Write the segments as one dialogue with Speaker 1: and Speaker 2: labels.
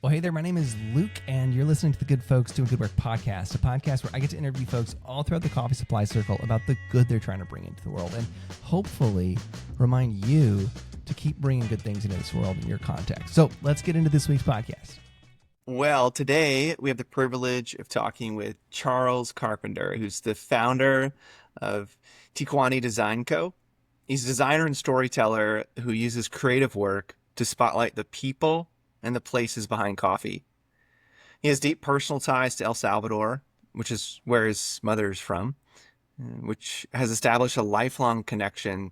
Speaker 1: Well, hey there, my name is Luke, and you're listening to the Good Folks Doing Good Work podcast, a podcast where I get to interview folks all throughout the coffee supply circle about the good they're trying to bring into the world and hopefully remind you to keep bringing good things into this world in your context. So let's get into this week's podcast.
Speaker 2: Well, today we have the privilege of talking with Charles Carpenter, who's the founder of Tekwani Design Co. He's a designer and storyteller who uses creative work to spotlight the people and the places behind coffee. He has deep personal ties to El Salvador, which is where his mother is from, which has established a lifelong connection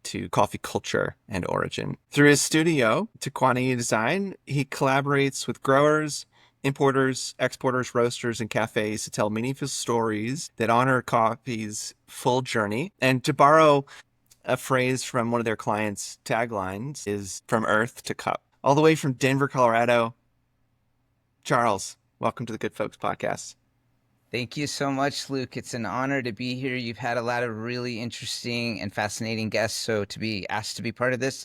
Speaker 2: to coffee culture and origin. Through his studio, Tekwani Design, he collaborates with growers, importers, exporters, roasters, and cafes to tell meaningful stories that honor coffee's full journey. And to borrow a phrase from one of their clients' taglines is "from earth to cup." All the way from Denver, Colorado, Charles, welcome to the Good Folks podcast.
Speaker 3: Thank you so much, Luke. It's an honor to be here. You've had a lot of really interesting and fascinating guests, so to be asked to be part of this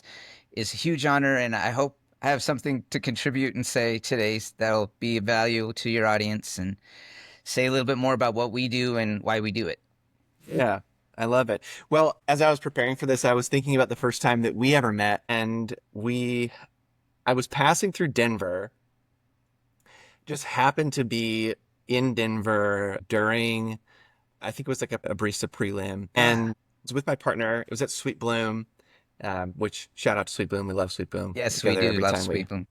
Speaker 3: is a huge honor, and I hope I have something to contribute and say today that'll be of value to your audience and say a little bit more about what we do and why we do it.
Speaker 2: Yeah, I love it. Well, as I was preparing for this, I was thinking about the first time that we ever met, and I was passing through Denver, just happened to be in Denver during, I think it was like a barista prelim, and I was with my partner. It was at Sweet Bloom, which shout out to Sweet Bloom. We love Sweet Bloom.
Speaker 3: Yes, we do love Sweet Bloom.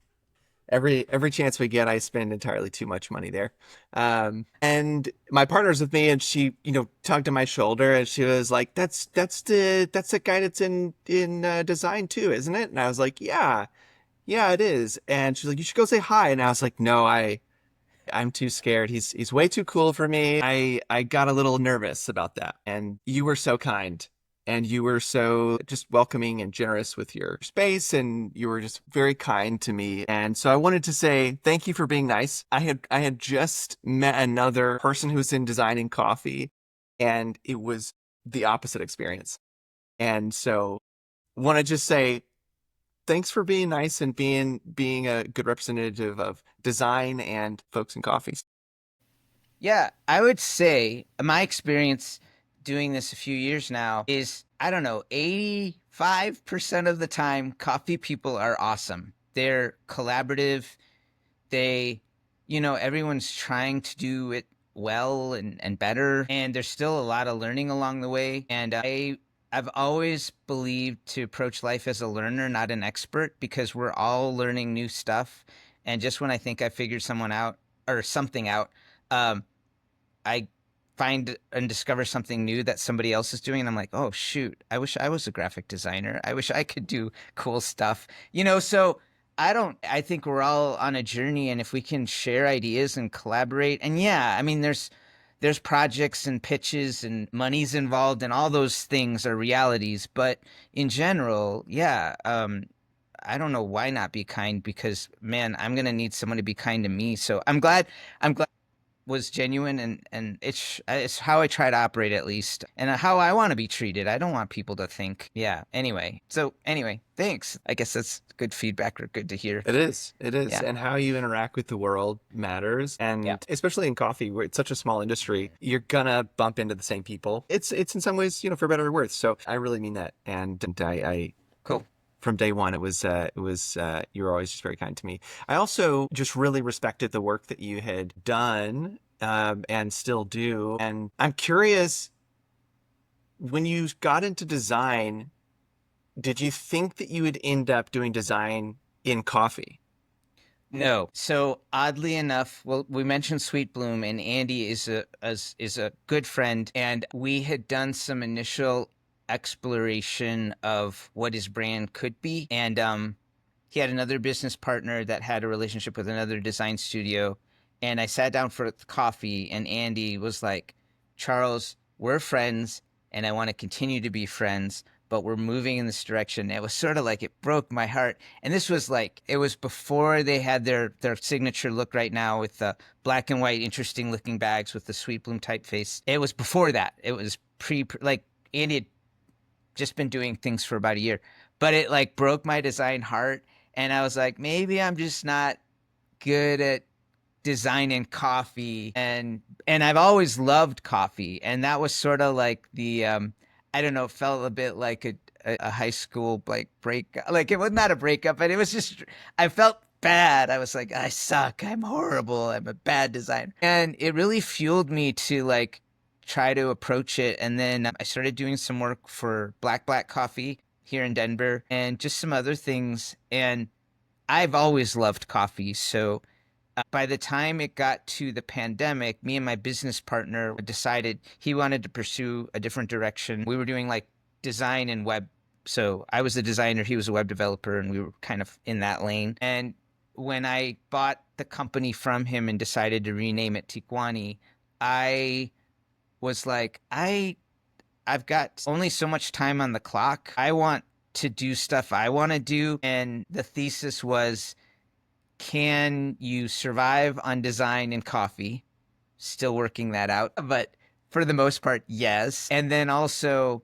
Speaker 2: Every chance we get, I spend entirely too much money there. And my partner's with me, and she, tugged on my shoulder, and she was like, "That's the guy that's in design too, isn't it?" And I was like, Yeah, it is. And she's like, "You should go say hi." And I was like, "No, I'm too scared. He's way too cool for me." I got a little nervous about that. And you were so kind, and you were so just welcoming and generous with your space, and you were just very kind to me. And so I wanted to say thank you for being nice. I had just met another person who's in design and coffee, and it was the opposite experience. And so want to just say thanks for being nice and being a good representative of design and folks in coffee.
Speaker 3: Yeah, I would say my experience doing this a few years now is, 85% of the time, coffee people are awesome. They're collaborative. Everyone's trying to do it well and better. And there's still a lot of learning along the way. And I've always believed to approach life as a learner, not an expert, because we're all learning new stuff. And just when I think I figured something out, I find and discover something new that somebody else is doing. And I'm like, oh, shoot, I wish I was a graphic designer. I wish I could do cool stuff. So I think we're all on a journey. And if we can share ideas and collaborate, and there's projects and pitches and money's involved, and all those things are realities. But in general, I don't know why not be kind, because, man, I'm going to need someone to be kind to me. So I'm glad it was genuine, and it's how I try to operate, at least, and how I want to be treated. I don't want people to think, anyway, thanks. I guess that's good feedback, or good to hear.
Speaker 2: It is.
Speaker 3: Yeah.
Speaker 2: And how you interact with the world matters. And especially in coffee, where it's such a small industry, you're gonna bump into the same people. It's in some ways, for better or worse. So I really mean that. And I
Speaker 3: Cool.
Speaker 2: From day one, it was you were always just very kind to me. I also just really respected the work that you had done and still do. And I'm curious, when you got into design, did you think that you would end up doing design in coffee?
Speaker 3: No. So oddly enough, well, we mentioned Sweet Bloom, and Andy is a good friend, and we had done some initial exploration of what his brand could be. And he had another business partner that had a relationship with another design studio. And I sat down for coffee, and Andy was like, "Charles, we're friends, and I want to continue to be friends, but we're moving in this direction." It was sort of like, it broke my heart. And this was it was before they had their signature look right now with the black and white, interesting looking bags with the Sweet Bloom typeface. It was before that. It was Andy had just been doing things for about a year, but it broke my design heart. And I was like, maybe I'm just not good at designing coffee, and I've always loved coffee, and that was sort of like the I don't know, it felt a bit like a high school like breakup. Like it was not a breakup, but it was just I felt bad. I was like, I suck. I'm horrible. I'm a bad designer. And it really fueled me to like try to approach it. And then I started doing some work for Black Coffee here in Denver and just some other things. And I've always loved coffee. So by the time it got to the pandemic, me and my business partner decided he wanted to pursue a different direction. We were doing like design and web. So I was the designer, he was a web developer, and we were kind of in that lane. And when I bought the company from him and decided to rename it Tekwani, I was like, I've got only so much time on the clock. I want to do stuff I want to do. And the thesis was, can you survive on design and coffee? Still working that out. But for the most part, yes. And then also,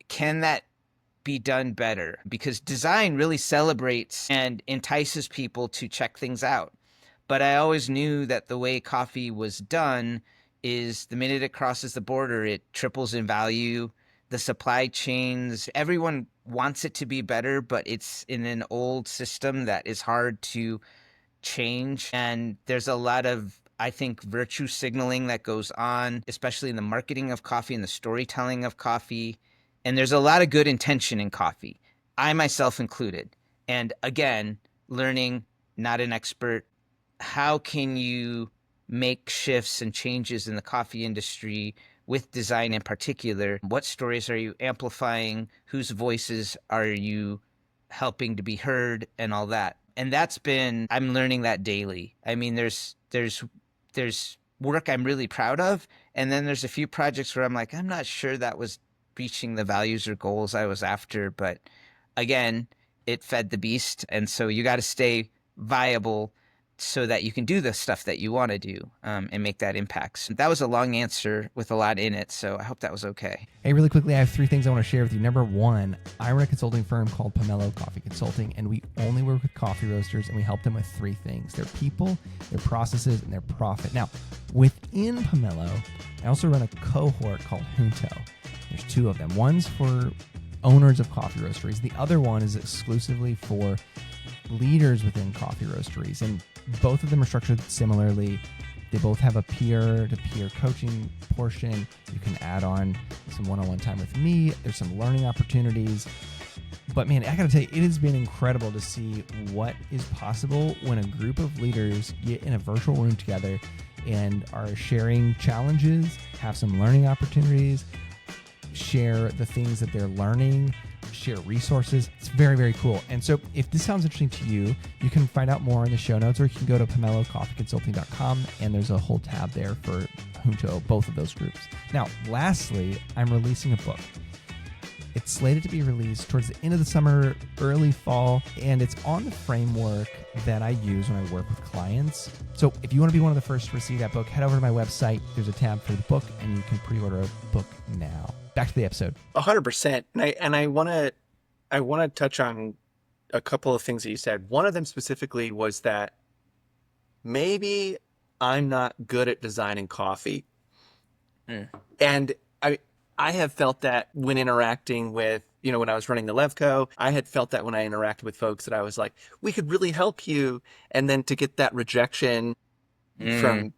Speaker 3: can that be done better? Because design really celebrates and entices people to check things out. But I always knew that the way coffee was done is the minute it crosses the border, it triples in value. The supply chains, everyone wants it to be better, but it's in an old system that is hard to change. And there's a lot of, I think, virtue signaling that goes on, especially in the marketing of coffee and the storytelling of coffee. And there's a lot of good intention in coffee, I myself included. And again, learning, not an expert, how can you make shifts and changes in the coffee industry with design in particular? What stories are you amplifying? Whose voices are you helping to be heard and all that? And that's been, I'm learning that daily. I mean, there's work I'm really proud of. And then there's a few projects where I'm like, I'm not sure that was reaching the values or goals I was after. But again, it fed the beast. And so you got to stay viable so that you can do the stuff that you want to do and make that impact. So that was a long answer with a lot in it, so I hope that was okay.
Speaker 1: Hey, really quickly, I have 3 things I want to share with you. Number 1, I run a consulting firm called Pomelo Coffee Consulting, and we only work with coffee roasters, and we help them with 3 things: their people, their processes, and their profit. Now, within Pomelo, I also run a cohort called Junto. There's 2 of them. One's for owners of coffee roasteries. The other one is exclusively for leaders within coffee roasteries, and both of them are structured similarly. They both have a peer-to-peer coaching portion. You can add on some one-on-one time with me. There's some learning opportunities. But man, I gotta tell you, it has been incredible to see what is possible when a group of leaders get in a virtual room together and are sharing challenges, have some learning opportunities, share the things that they're learning, share resources. It's very, very cool. And so if this sounds interesting to you, you can find out more in the show notes, or you can go to pomelocoffeeconsulting.com, and there's a whole tab there for Junto, both of those groups. Now, lastly, I'm releasing a book. It's slated to be released towards the end of the summer, early fall, and it's on the framework that I use when I work with clients. So if you want to be one of the first to receive that book, head over to my website. There's a tab for the book, and you can pre-order a book now. Back to the episode.
Speaker 2: 100%. And I want to touch on a couple of things that you said. One of them specifically was that maybe I'm not good at designing coffee. And I have felt that when interacting with, when I was running the Levco, I had felt that when I interacted with folks that I was like, we could really help you. And then to get that rejection from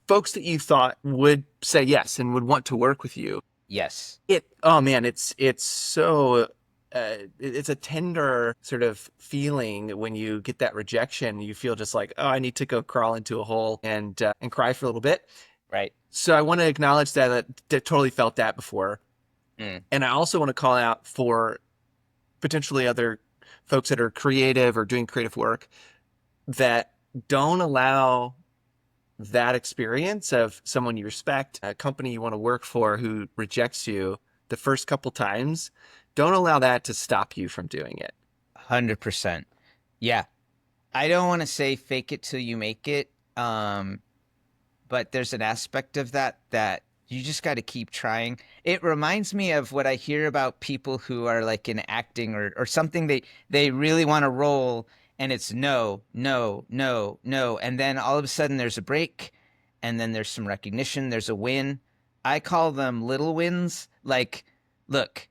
Speaker 2: folks that you thought would say yes and would want to work with you.
Speaker 3: Yes.
Speaker 2: It's so, it's a tender sort of feeling when you get that rejection. You feel just like, oh, I need to go crawl into a hole and cry for a little bit.
Speaker 3: Right.
Speaker 2: So I want to acknowledge that I totally felt that before. And I also want to call out for potentially other folks that are creative or doing creative work that don't allow that experience of someone you respect, a company you want to work for who rejects you the first couple times. Don't allow that to stop you from doing it.
Speaker 3: 100%. Yeah. I don't want to say fake it till you make it. But there's an aspect of that you just got to keep trying. It reminds me of what I hear about people who are like in acting or something. They really want to roll, and it's no, no, no, no. And then all of a sudden there's a break, and then there's some recognition, there's a win. I call them little wins. Like, look,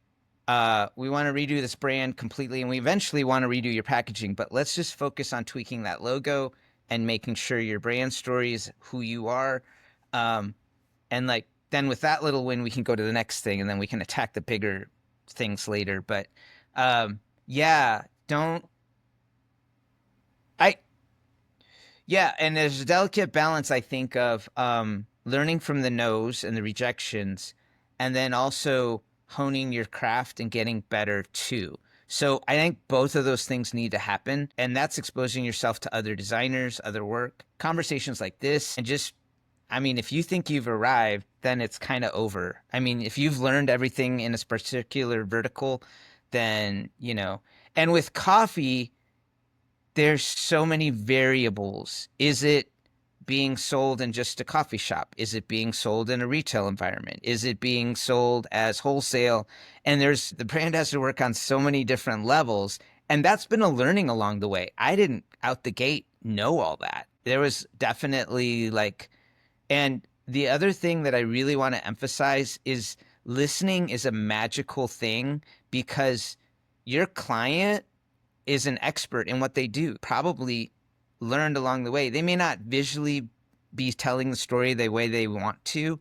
Speaker 3: we want to redo this brand completely, and we eventually want to redo your packaging, but let's just focus on tweaking that logo and making sure your brand story is who you are. And like, then with that little win, we can go to the next thing, and then we can attack the bigger things later. But yeah, don't I yeah, and there's a delicate balance, I think, of learning from the no's and the rejections, and then also honing your craft and getting better too. So I think both of those things need to happen, and that's exposing yourself to other designers, other work, conversations like this, and just, I mean, if you think you've arrived, then it's kind of over. I mean, if you've learned everything in this particular vertical, then, and with coffee, there's so many variables. Is it being sold in just a coffee shop? Is it being sold in a retail environment? Is it being sold as wholesale? And the brand has to work on so many different levels. And that's been a learning along the way. I didn't out the gate know all that. There was definitely and the other thing that I really want to emphasize is listening is a magical thing, because your client is an expert in what they do, probably learned along the way. They may not visually be telling the story the way they want to,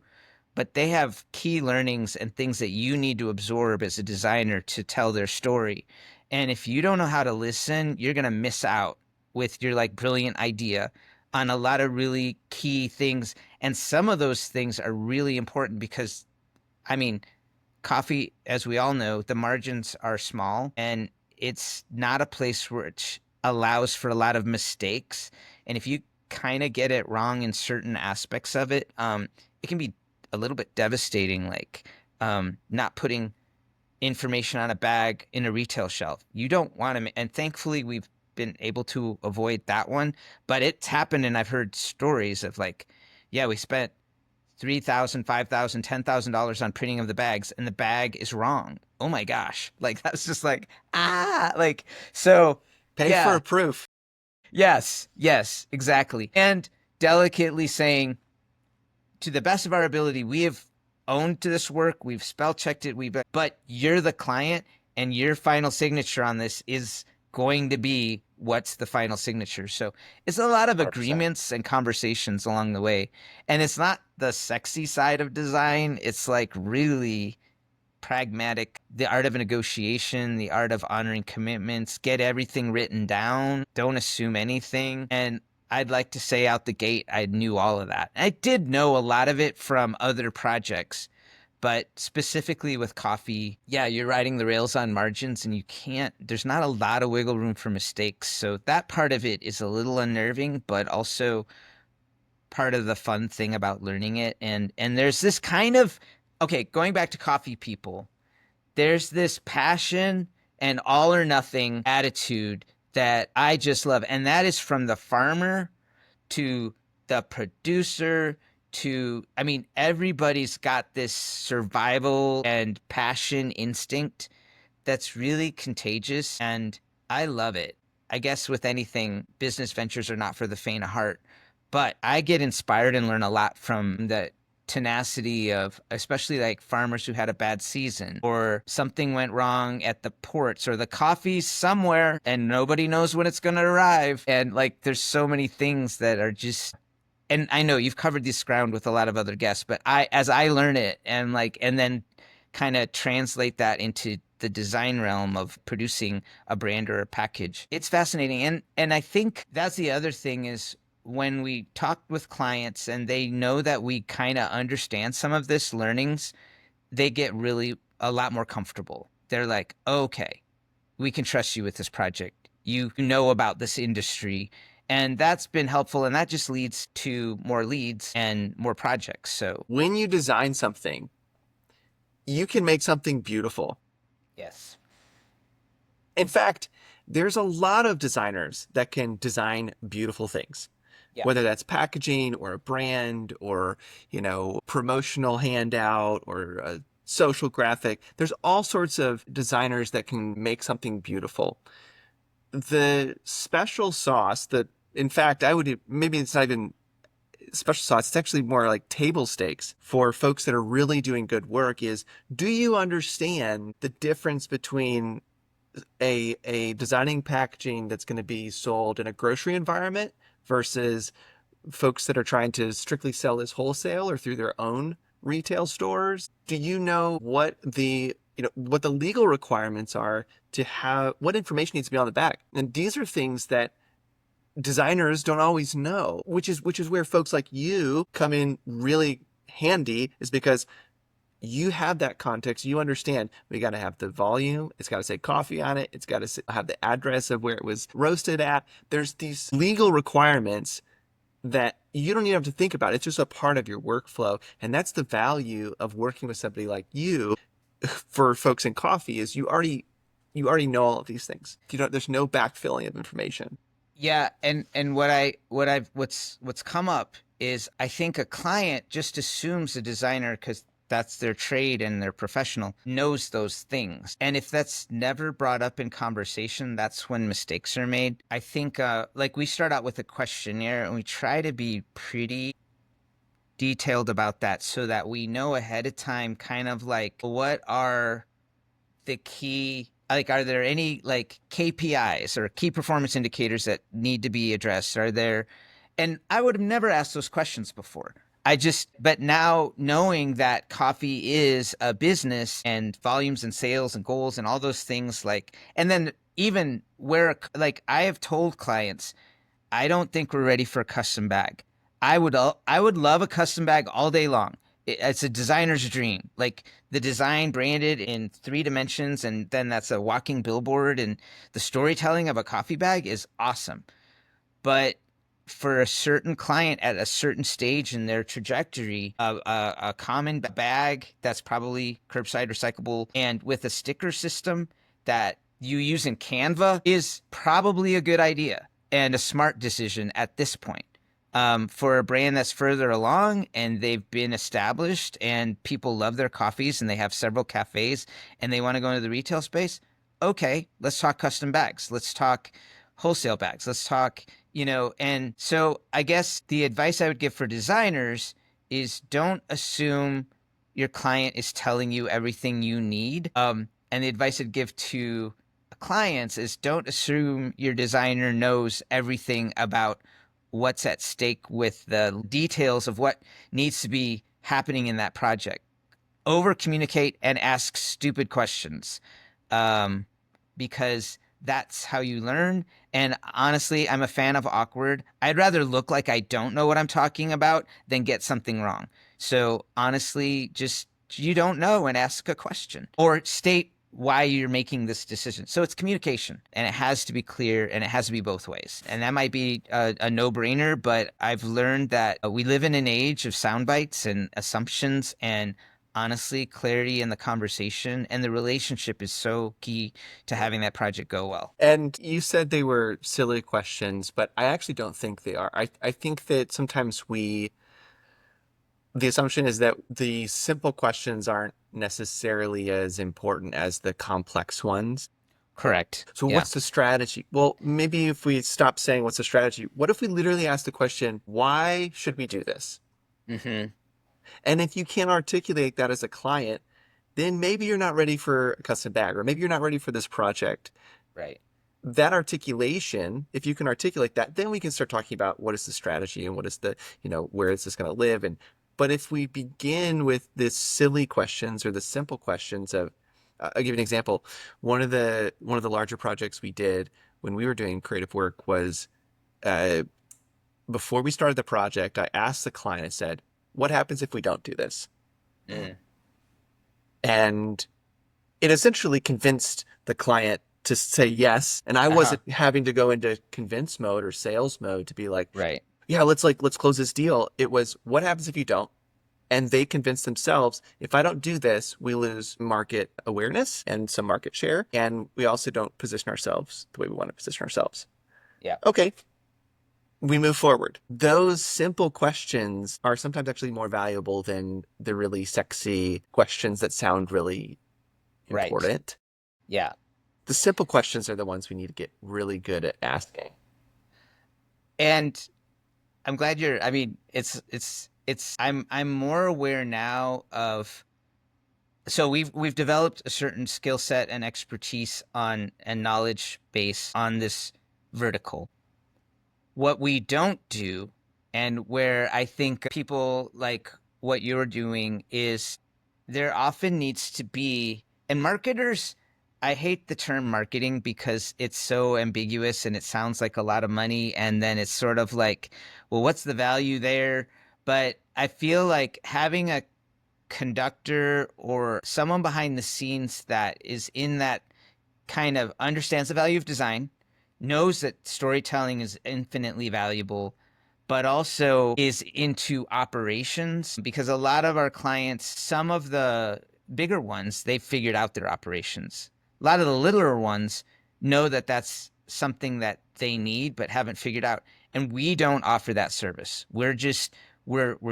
Speaker 3: but they have key learnings and things that you need to absorb as a designer to tell their story. And if you don't know how to listen, you're going to miss out with your brilliant idea on a lot of really key things. And some of those things are really important because, I mean, coffee, as we all know, the margins are small, and it's not a place which allows for a lot of mistakes. And if you kind of get it wrong in certain aspects of it, it can be a little bit devastating, not putting information on a bag in a retail shelf. You don't want to, and thankfully we've been able to avoid that one, but it's happened. And I've heard stories of we spent $3,000, $5,000, $10,000 on printing of the bags, and the bag is wrong. Oh my gosh. That's just so
Speaker 2: Pay for a proof.
Speaker 3: Yes, exactly. And delicately saying, to the best of our ability, we have owned to this work, we've spell checked it, but you're the client, and your final signature on this is going to be what's the final signature. So it's a lot of
Speaker 2: 100%.
Speaker 3: agreements and conversations along the way. And it's not the sexy side of design. It's really pragmatic, the art of negotiation, the art of honoring commitments, get everything written down, don't assume anything. And I'd like to say out the gate, I knew all of that. I did know a lot of it from other projects, but specifically with coffee, you're riding the rails on margins, and there's not a lot of wiggle room for mistakes. So that part of it is a little unnerving, but also part of the fun thing about learning it. And there's this kind of, going back to coffee people, there's this passion and all or nothing attitude that I just love. And that is from the farmer to the producer to, everybody's got this survival and passion instinct that's really contagious, and I love it. I guess with anything, business ventures are not for the faint of heart, but I get inspired and learn a lot from the tenacity of, especially farmers who had a bad season, or something went wrong at the ports, or the coffee's somewhere and nobody knows when it's going to arrive. And there's so many things that are just, and I know you've covered this ground with a lot of other guests, but as I learn it and then kind of translate that into the design realm of producing a brand or a package, it's fascinating. And I think that's the other thing is, when we talk with clients and they know that we kind of understand some of this learnings, they get really a lot more comfortable. They're like, okay, we can trust you with this project. You know about this industry. And that's been helpful. And that just leads to more leads and more projects. So
Speaker 2: When you design something, you can make something beautiful.
Speaker 3: yes.
Speaker 2: In fact, there's a lot of designers that can design beautiful things.
Speaker 3: Yeah.
Speaker 2: Whether that's packaging or a brand or, promotional handout or a social graphic. There's all sorts of designers that can make something beautiful. the special sauce that, in fact, maybe it's not even special sauce, it's actually more like table stakes for folks that are really doing good work is, do you understand the difference between a designing packaging that's going to be sold in a grocery environment versus folks that are trying to strictly sell this wholesale or through their own retail stores? Do you know what the legal requirements are to have, what information needs to be on the back? And these are things that designers don't always know, which is where folks like you come in really handy, is because you have that context. You understand we got to have the volume. It's got to say coffee on it. It's got to have the address of where it was roasted at. There's these legal requirements that you don't even have to think about. It's just a part of your workflow. And that's the value of working with somebody like you for folks in coffee, is you already know all of these things. There's no backfilling of information.
Speaker 3: Yeah, and what's come up is, I think a client just assumes a designer, because that's their trade and they're professional, knows those things. And if that's never brought up in conversation, that's when mistakes are made. I think like we start out with a questionnaire and we try to be pretty detailed about that so that we know ahead of time kind of like what are the key, like, are there any like KPIs or key performance indicators that need to be addressed? Are there, and I would have never asked those questions before. But now knowing that coffee is a business and volumes and sales and goals and all those things, like, and then even where, like, I have told clients, I don't think we're ready for a custom bag. I would love a custom bag all day long. It's a designer's dream. Like, the design branded in 3 dimensions, and then that's a walking billboard, and the storytelling of a coffee bag is awesome. But for a certain client at a certain stage in their trajectory, a common bag that's probably curbside recyclable and with a sticker system that you use in Canva is probably a good idea and a smart decision at this point. For a brand that's further along and they've been established and people love their coffees and they have several cafes and they want to go into the retail space, okay, let's talk custom bags. Let's talk wholesale bags. Let's talk, and so I guess the advice I would give for designers is, don't assume your client is telling you everything you need. And the advice I'd give to clients is, don't assume your designer knows everything about what's at stake with the details of what needs to be happening in that project. Over communicate and ask stupid questions, because that's how you learn. And honestly, I'm a fan of awkward. I'd rather look like I don't know what I'm talking about than get something wrong. So honestly, just, you don't know, and ask a question or state why you're making this decision. So it's communication, and it has to be clear, and it has to be both ways. And that might be a no-brainer, but I've learned that we live in an age of sound bites and assumptions, and honestly, clarity in the conversation and the relationship is so key to having that project go well.
Speaker 2: And you said they were silly questions, but I actually don't think they are. I think that sometimes the assumption is that the simple questions aren't necessarily as important as the complex ones.
Speaker 3: Correct.
Speaker 2: So
Speaker 3: Yeah.
Speaker 2: what's the strategy? Well, maybe if we stop saying what's the strategy, what if we literally ask the question, why should we do this?
Speaker 3: Mm-hmm.
Speaker 2: And if you can't articulate that as a client, then maybe you're not ready for a custom bag, or maybe you're not ready for this project.
Speaker 3: Right.
Speaker 2: That articulation, if you can articulate that, then we can start talking about what is the strategy and what is the, where is this going to live? But if we begin with this silly questions or the simple questions of, I'll give you an example. One of the larger projects we did when we were doing creative work was, before we started the project, I asked the client, I said, what happens if we don't do this?
Speaker 3: Mm.
Speaker 2: And it essentially convinced the client to say yes. And I wasn't having to go into convince mode or sales mode to be like,
Speaker 3: Right.
Speaker 2: yeah, let's close this deal. It was, what happens if you don't? And they convinced themselves, if I don't do this, we lose market awareness and some market share. And we also don't position ourselves the way we want to position ourselves.
Speaker 3: Yeah.
Speaker 2: Okay. We move forward. Those simple questions are sometimes actually more valuable than the really sexy questions that sound really important.
Speaker 3: Yeah.
Speaker 2: The simple questions are the ones we need to get really good at asking.
Speaker 3: And I'm glad you're, I mean, I'm more aware now of, so we've developed a certain skill set and expertise on and knowledge base on this vertical. What we don't do, and where I think people like what you're doing, is there often needs to be, and marketers, I hate the term marketing because it's so ambiguous and it sounds like a lot of money. And then it's sort of like, well, what's the value there? But I feel like having a conductor or someone behind the scenes that is in that kind of understands the value of design, knows that storytelling is infinitely valuable, but also is into operations, because a lot of our clients, some of the bigger ones, they've figured out their operations. A lot of the littler ones know that that's something that they need but haven't figured out. And we don't offer that service. We're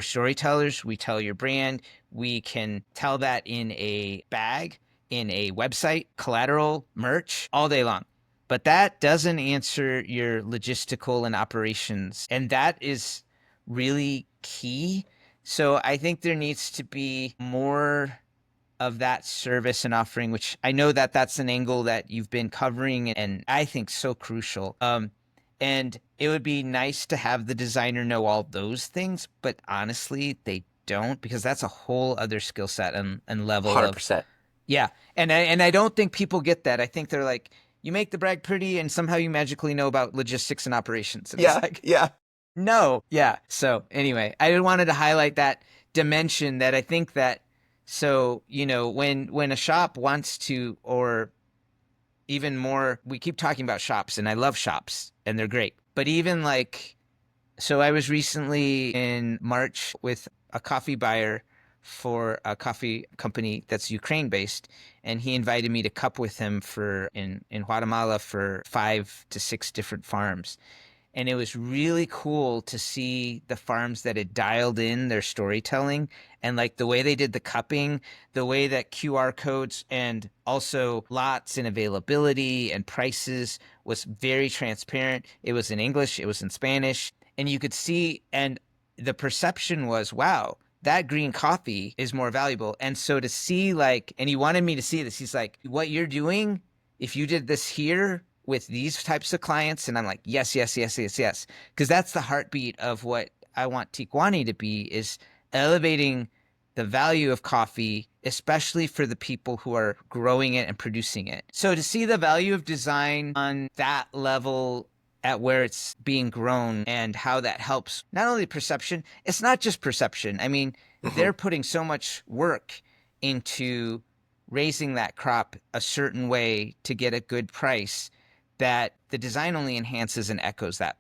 Speaker 3: storytellers. We tell your brand. We can tell that in a bag, in a website, collateral, merch, all day long. But that doesn't answer your logistical and operations. And that is really key. So I think there needs to be more of that service and offering, which I know that that's an angle that you've been covering and I think so crucial. And it would be nice to have the designer know all those things, but honestly, they don't, because that's a whole other skill set and level
Speaker 2: 100%.
Speaker 3: yeah. And I don't think people get that. I think they're like, you make the brag pretty and somehow you magically know about logistics and operations. And
Speaker 2: Yeah.
Speaker 3: it's like,
Speaker 2: Yeah.
Speaker 3: no. Yeah. So anyway, I wanted to highlight that dimension that I think that, so, when a shop wants to, or even more, we keep talking about shops and I love shops and they're great. But even like, so I was recently in March with a coffee buyer for a coffee company that's Ukraine based, and he invited me to cup with him in Guatemala for 5 to 6 different farms. And it was really cool to see the farms that had dialed in their storytelling and like the way they did the cupping, the way that QR codes and also lots and availability and prices was very transparent. It was in English, it was in Spanish, and you could see, and the perception was, wow, that green coffee is more valuable. And so to see like, and he wanted me to see this, he's like, what you're doing, if you did this here with these types of clients, and I'm like, yes, yes, yes, yes, yes. Because that's the heartbeat of what I want Tekwani to be, is elevating the value of coffee, especially for the people who are growing it and producing it. So to see the value of design on that level at where it's being grown and how that helps not only perception, it's not just perception. I mean, they're putting so much work into raising that crop a certain way to get a good price that the design only enhances and echoes that.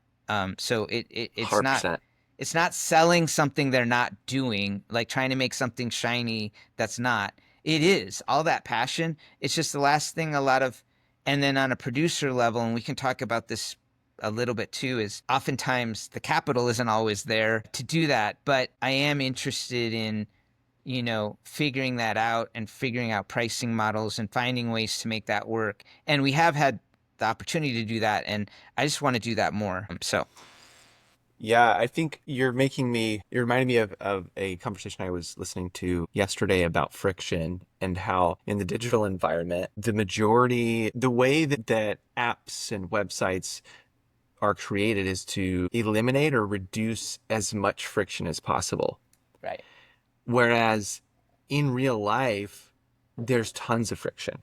Speaker 3: So it's
Speaker 2: 100%.
Speaker 3: it's not selling something they're not doing, like trying to make something shiny that's not. It is all that passion. It's just the last thing and then on a producer level, and we can talk about this a little bit too, is oftentimes the capital isn't always there to do that. But I am interested in, figuring that out and figuring out pricing models and finding ways to make that work. And we have had the opportunity to do that, and I just want to do that more.
Speaker 2: Yeah, I think you're reminding me of a conversation I was listening to yesterday about friction and how in the digital environment, the way that apps and websites are created is to eliminate or reduce as much friction as possible.
Speaker 3: Right.
Speaker 2: Whereas in real life, there's tons of friction.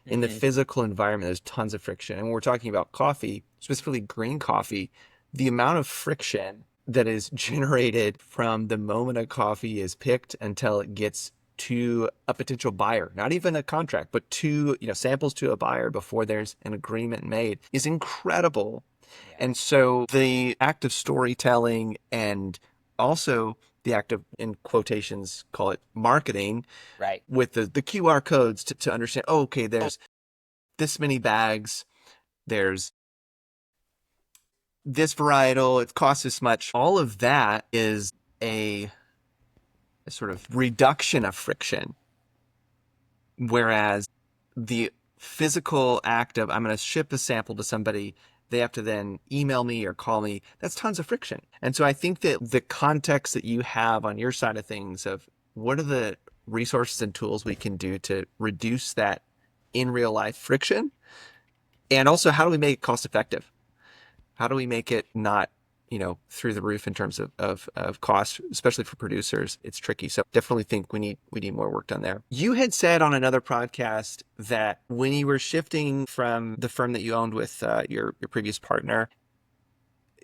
Speaker 2: In the physical environment, there's tons of friction. And when we're talking about coffee, specifically green coffee, the amount of friction that is generated from the moment a coffee is picked until it gets to a potential buyer, not even a contract, but to, samples to a buyer before there's an agreement made, is incredible. Yeah. And so the act of storytelling and also the act of, in quotations, call it marketing,
Speaker 3: right,
Speaker 2: with the QR codes to understand, okay, there's this many bags, there's this varietal, it costs this much. All of that is a sort of reduction of friction. Whereas the physical act of I'm going to ship a sample to somebody, they have to then email me or call me. That's tons of friction. And so I think that the context that you have on your side of things of what are the resources and tools we can do to reduce that in real life friction, and also how do we make it cost effective? How do we make it not, through the roof in terms of cost, especially for producers? It's tricky. So definitely think we need more work done there. You had said on another podcast that when you were shifting from the firm that you owned with your previous partner,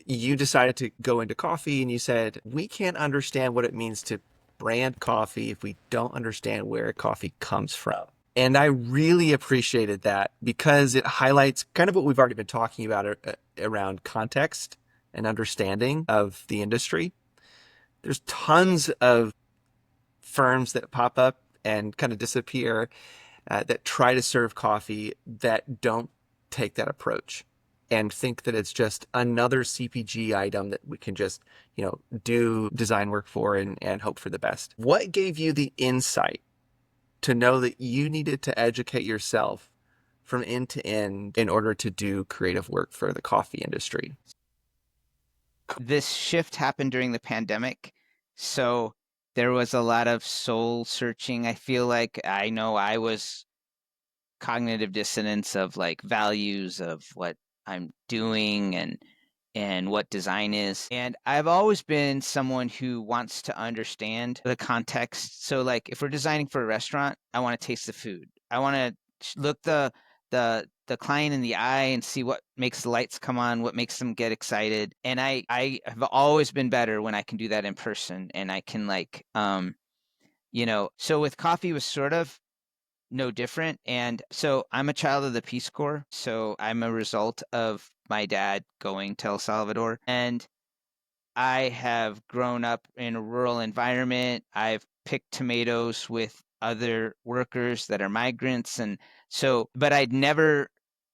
Speaker 2: you decided to go into coffee, and you said, we can't understand what it means to brand coffee if we don't understand where coffee comes from. And I really appreciated that because it highlights kind of what we've already been talking about around context and understanding of the industry. There's tons of firms that pop up and kind of disappear that try to serve coffee that don't take that approach and think that it's just another CPG item that we can just, do design work for and hope for the best. What gave you the insight to know that you needed to educate yourself from end to end in order to do creative work for the coffee industry?
Speaker 3: This shift happened during the pandemic, so there was a lot of soul searching. I feel like I know I was cognitive dissonance of like values of what I'm doing and what design is. And I've always been someone who wants to understand the context. So like if we're designing for a restaurant, I want to taste the food. I want to look the client in the eye and see what makes the lights come on, what makes them get excited. And I have always been better when I can do that in person, and I can like so with coffee was sort of no different. And so I'm a child of the Peace Corps. So I'm a result of my dad going to El Salvador. And I have grown up in a rural environment. I've picked tomatoes with other workers that are migrants. And so, but I'd never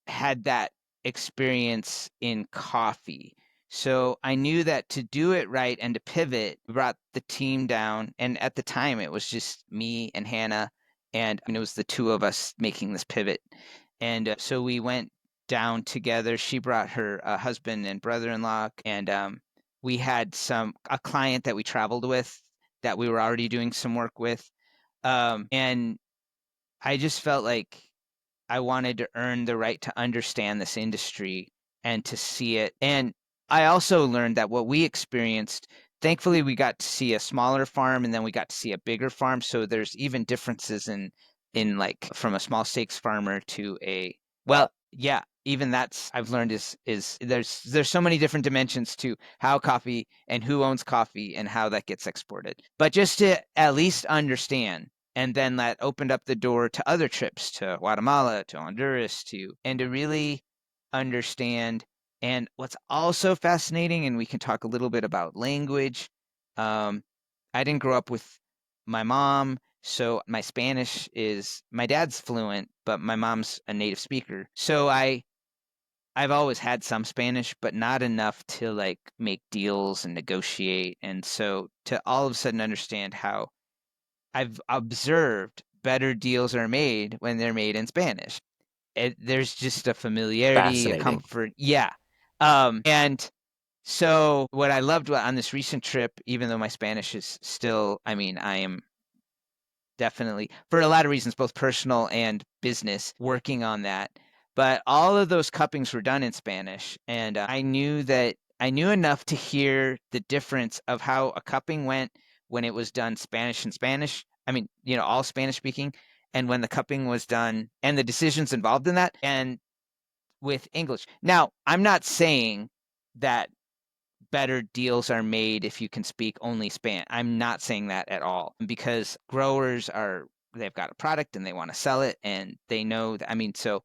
Speaker 3: had that experience in coffee. So I knew that to do it right and to pivot, we brought the team down. And at the time, it was just me and Hannah. And it was the two of us making this pivot. And so we went down together. She brought her husband and brother-in-law. And we had a client that we traveled with that we were already doing some work with. And I just felt like I wanted to earn the right to understand this industry and to see it. And I also learned that what we experienced, thankfully, we got to see a smaller farm and then we got to see a bigger farm. So there's even differences in like from a small stakes farmer to yeah, even that's I've learned is there's so many different dimensions to how coffee and who owns coffee and how that gets exported. But just to at least understand. And then that opened up the door to other trips to Guatemala, to Honduras, and to really understand. And what's also fascinating, and we can talk a little bit about language. I didn't grow up with my mom, so my Spanish my dad's fluent, but my mom's a native speaker. So I've always had some Spanish, but not enough to like make deals and negotiate. And so to all of a sudden understand how I've observed better deals are made when they're made in Spanish. There's just a familiarity, a
Speaker 2: Fascinating.
Speaker 3: comfort. Yeah. And so what I loved on this recent trip, even though my Spanish is still, I am definitely, for a lot of reasons, both personal and business, working on that. But all of those cuppings were done in Spanish. And I knew enough to hear the difference of how a cupping went when it was done Spanish and Spanish. All Spanish speaking. And when the cupping was done and the decisions involved in that and with English. Now, I'm not saying that better deals are made if you can speak only Spanish. I'm not saying that at all, because they've got a product and they want to sell it and they know that,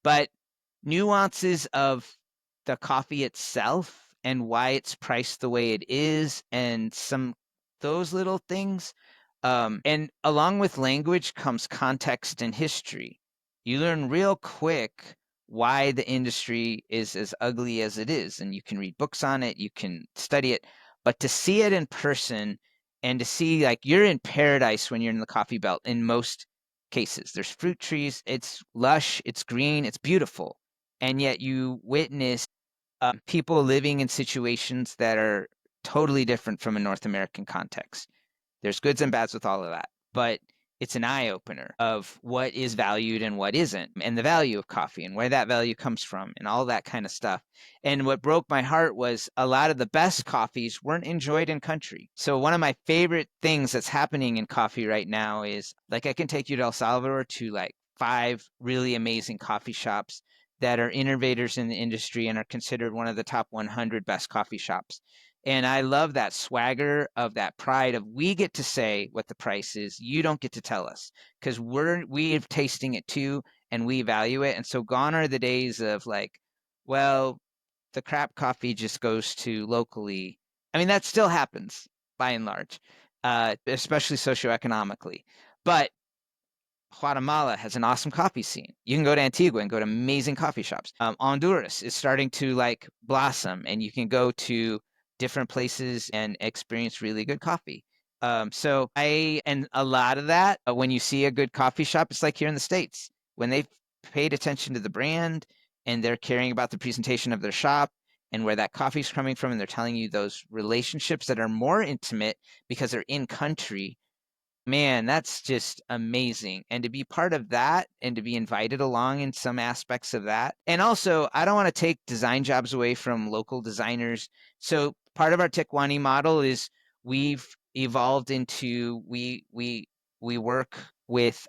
Speaker 3: but nuances of the coffee itself and why it's priced the way it is and those little things. And along with language comes context and history. You learn real quick why the industry is as ugly as it is. And you can read books on it, you can study it, but to see it in person and to see like you're in paradise when you're in the coffee belt in most cases. There's fruit trees. It's lush. It's green. It's beautiful. And yet you witness people living in situations that are totally different from a North American context. There's goods and bads with all of that, but it's an eye opener of what is valued and what isn't, and the value of coffee and where that value comes from and all that kind of stuff. And what broke my heart was a lot of the best coffees weren't enjoyed in country. So one of my favorite things that's happening in coffee right now is like I can take you to El Salvador to like 5 really amazing coffee shops that are innovators in the industry and are considered one of the top 100 best coffee shops. And I love that swagger of that pride of we get to say what the price is. You don't get to tell us because we're tasting it too and we value it. And so gone are the days of like, well, the crap coffee just goes to locally. I mean, that still happens by and large, especially socioeconomically. But Guatemala has an awesome coffee scene. You can go to Antigua and go to amazing coffee shops. Honduras is starting to like blossom, and you can go to different places and experience really good coffee. And a lot of that, when you see a good coffee shop, it's like here in the States, when they've paid attention to the brand and they're caring about the presentation of their shop and where that coffee's coming from, and they're telling you those relationships that are more intimate because they're in country. Man, that's just amazing. And to be part of that and to be invited along in some aspects of that. And also, I don't want to take design jobs away from local designers. So part of our Tekwani model is we've evolved into we work with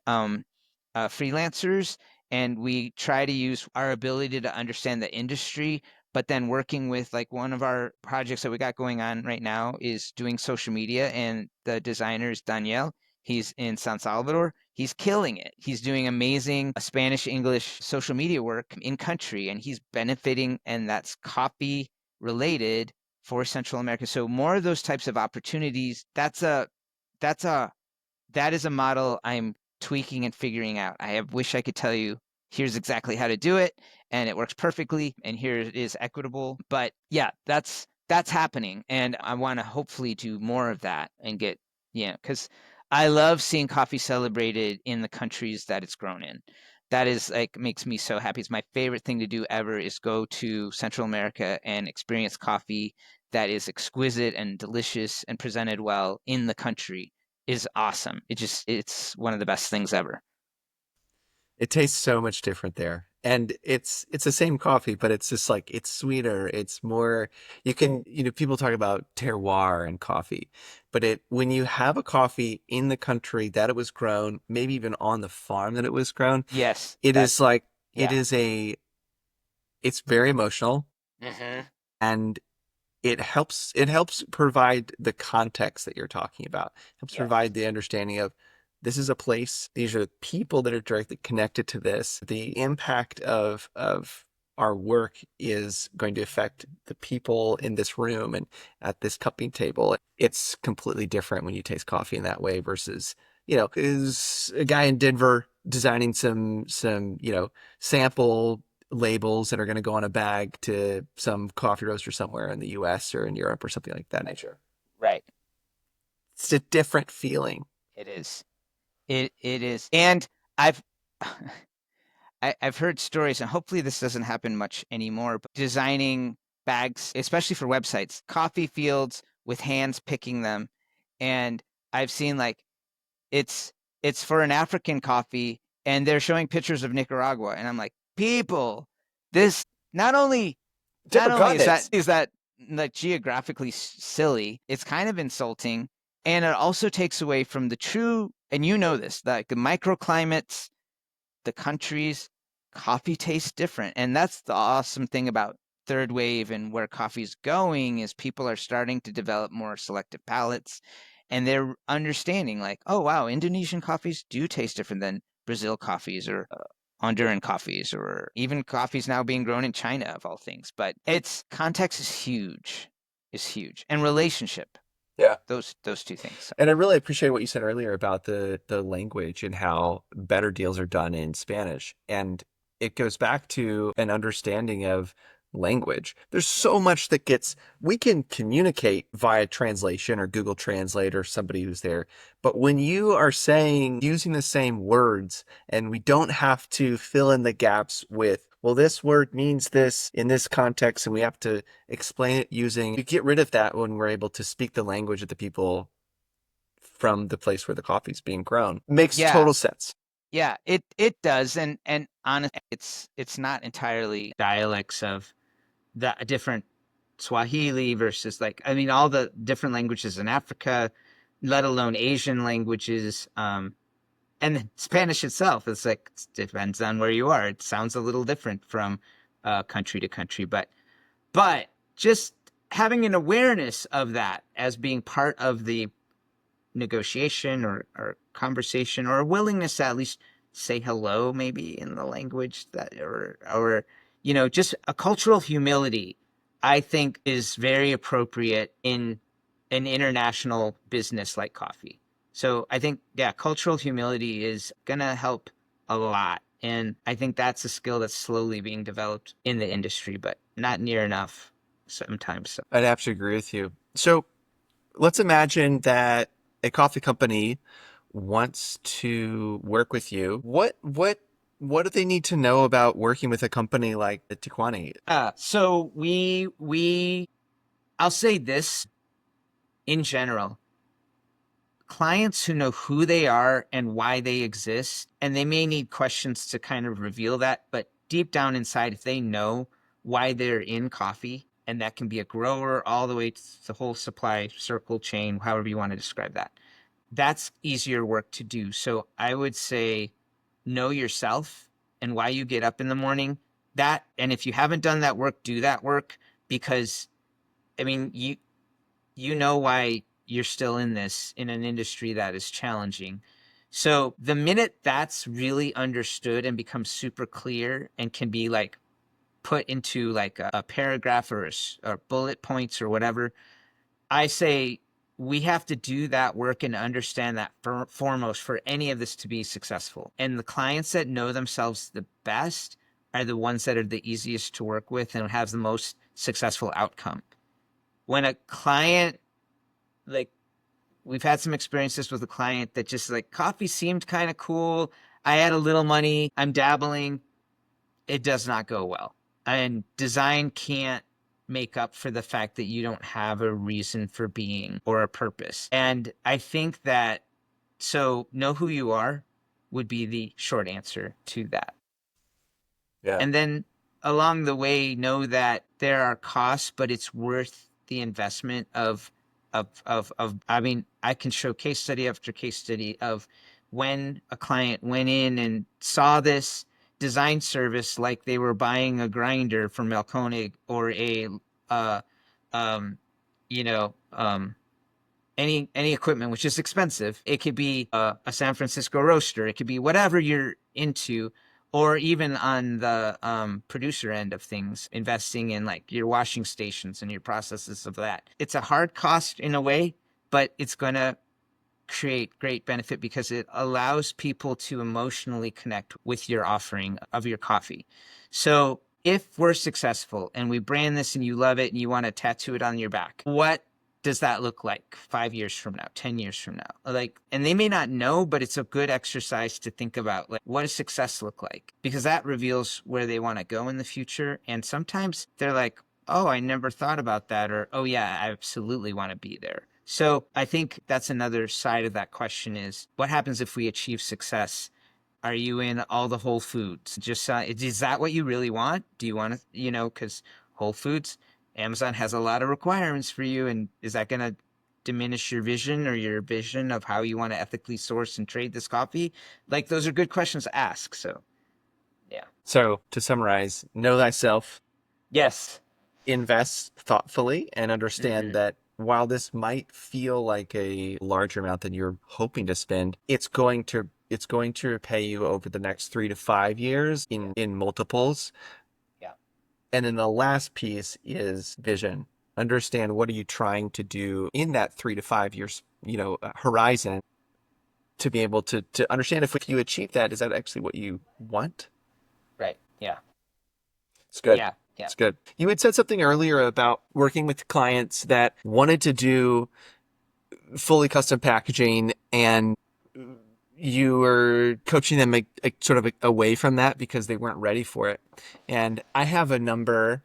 Speaker 3: freelancers, and we try to use our ability to understand the industry, but then working with like one of our projects that we got going on right now is doing social media, and the designer is Daniel. He's in San Salvador. He's killing it. He's doing amazing Spanish, English social media work in country, and he's benefiting, and that's coffee related for Central America. So more of those types of opportunities. That is a model I'm tweaking and figuring out. Wish I could tell you here's exactly how to do it and it works perfectly and here it is equitable. But yeah, that's happening, and I want to hopefully do more of that and get because I love seeing coffee celebrated in the countries that it's grown in. That is like makes me so happy. It's my favorite thing to do ever is go to Central America and experience coffee that is exquisite and delicious and presented well in the country is awesome. It's one of the best things ever.
Speaker 2: It tastes so much different there. And it's the same coffee, but it's just like it's sweeter. It's more you can, people talk about terroir and coffee, but when you have a coffee in the country that it was grown, maybe even on the farm that it was grown,
Speaker 3: Yes,
Speaker 2: it is like
Speaker 3: yeah.
Speaker 2: it's very emotional,
Speaker 3: Mm-hmm.
Speaker 2: and it helps provide the context that you're talking about. It helps
Speaker 3: Yes.
Speaker 2: provide the understanding of this is a place, these are people that are directly connected to this. The impact of our work is going to affect the people in this room and at this cupping table. It's completely different when you taste coffee in that way versus, is a guy in Denver designing some sample labels that are going to go on a bag to some coffee roaster somewhere in the US or in Europe or something like that nature.
Speaker 3: Right.
Speaker 2: It's a different feeling.
Speaker 3: It is. It is. And I've I've heard stories, and hopefully this doesn't happen much anymore, but designing bags, especially for websites, coffee fields with hands picking them. And I've seen like it's for an African coffee, and they're showing pictures of Nicaragua, and I'm like, people, this not only is that like geographically silly, it's kind of insulting, and it also takes away from the true, and you know this, like the microclimates, the countries, coffee tastes different, and that's the awesome thing about third wave and where coffee's going is people are starting to develop more selective palates, and they're understanding like, oh wow, Indonesian coffees do taste different than Brazil coffees or Honduran coffees, or even coffees now being grown in China of all things. But its context is huge, and relationship.
Speaker 2: Yeah.
Speaker 3: Those two things.
Speaker 2: And I really appreciate what you said earlier about the language and how better deals are done in Spanish. And it goes back to an understanding of language. There's so much that we can communicate via translation or Google Translate or somebody who's there. But when you are using the same words and we don't have to fill in the gaps with, well, this word means this in this context, and we have to explain it you get rid of that when we're able to speak the language of the people from the place where the coffee's being grown. Makes
Speaker 3: Yeah.
Speaker 2: total sense.
Speaker 3: Yeah, it does, and honestly, it's not entirely dialects of the different Swahili versus like, I mean, all the different languages in Africa, let alone Asian languages, and Spanish itself. It's like, it depends on where you are. It sounds a little different from country to country, but just having an awareness of that as being part of the negotiation or conversation, or a willingness to at least say hello maybe in the language that, or just a cultural humility, I think is very appropriate in an international business like coffee. So I think, yeah, cultural humility is gonna help a lot, and I think that's a skill that's slowly being developed in the industry, but not near enough sometimes. So.
Speaker 2: I'd have to agree with you. So let's imagine that a coffee company wants to work with you. What do they need to know about working with a company like the Tekwani?
Speaker 3: So I'll say this in general. Clients who know who they are and why they exist, and they may need questions to kind of reveal that, but deep down inside, if they know why they're in coffee, and that can be a grower all the way to the whole supply circle chain, however you want to describe that, that's easier work to do. So I would say know yourself and why you get up in the morning. And if you haven't done that work, do that work, because I mean, you know why you're still in an industry that is challenging. So the minute that's really understood and becomes super clear and can be like put into like a paragraph or bullet points or whatever, I say we have to do that work and understand that foremost for any of this to be successful. And the clients that know themselves the best are the ones that are the easiest to work with and have the most successful outcome. When a client, like, we've had some experiences with a client that just like, coffee seemed kind of cool. I had a little money. I'm dabbling. It does not go well. And design can't make up for the fact that you don't have a reason for being or a purpose. And I think that, so know who you are would be the short answer to that.
Speaker 2: Yeah.
Speaker 3: And then along the way, know that there are costs, but it's worth the investment of I mean, I can show case study after case study of when a client went in and saw this design service like they were buying a grinder from Melkonig or a uh you know any equipment which is expensive. It could be a San Francisco roaster, it could be whatever you're into, or even on the producer end of things, investing in like your washing stations and your processes of that. It's a hard cost in a way, but it's going to create great benefit because it allows people to emotionally connect with your offering of your coffee. So if we're successful and we brand this and you love it and you want to tattoo it on your back, what does that look like 5 years from now, 10 years from now? Like, and they may not know, but it's a good exercise to think about, like, what does success look like? Because that reveals where they want to go in the future. And sometimes they're like, oh, I never thought about that. Or, oh yeah, I absolutely want to be there. So I think that's another side of that question is what happens if we achieve success? Are you in all the Whole Foods? Just is that what you really want? Do you want to, because Whole Foods, Amazon has a lot of requirements for you. And is that going to diminish your vision or your vision of how you want to ethically source and trade this coffee? Like, those are good questions to ask. So, yeah.
Speaker 2: So to summarize, know thyself,
Speaker 3: Yes.
Speaker 2: invest thoughtfully, and understand that while this might feel like a larger amount than you're hoping to spend, it's going to repay you over the next 3 to 5 years in multiples.
Speaker 3: Yeah.
Speaker 2: And then the last piece is vision. Understand what are you trying to do in that 3 to 5 years, horizon, to be able to understand if you achieve that, is that actually what you want?
Speaker 3: Right. Yeah.
Speaker 2: It's good.
Speaker 3: Yeah. Yeah.
Speaker 2: It's good. You had said something earlier about working with clients that wanted to do fully custom packaging, and you were coaching them sort of away from that because they weren't ready for it. And I have a number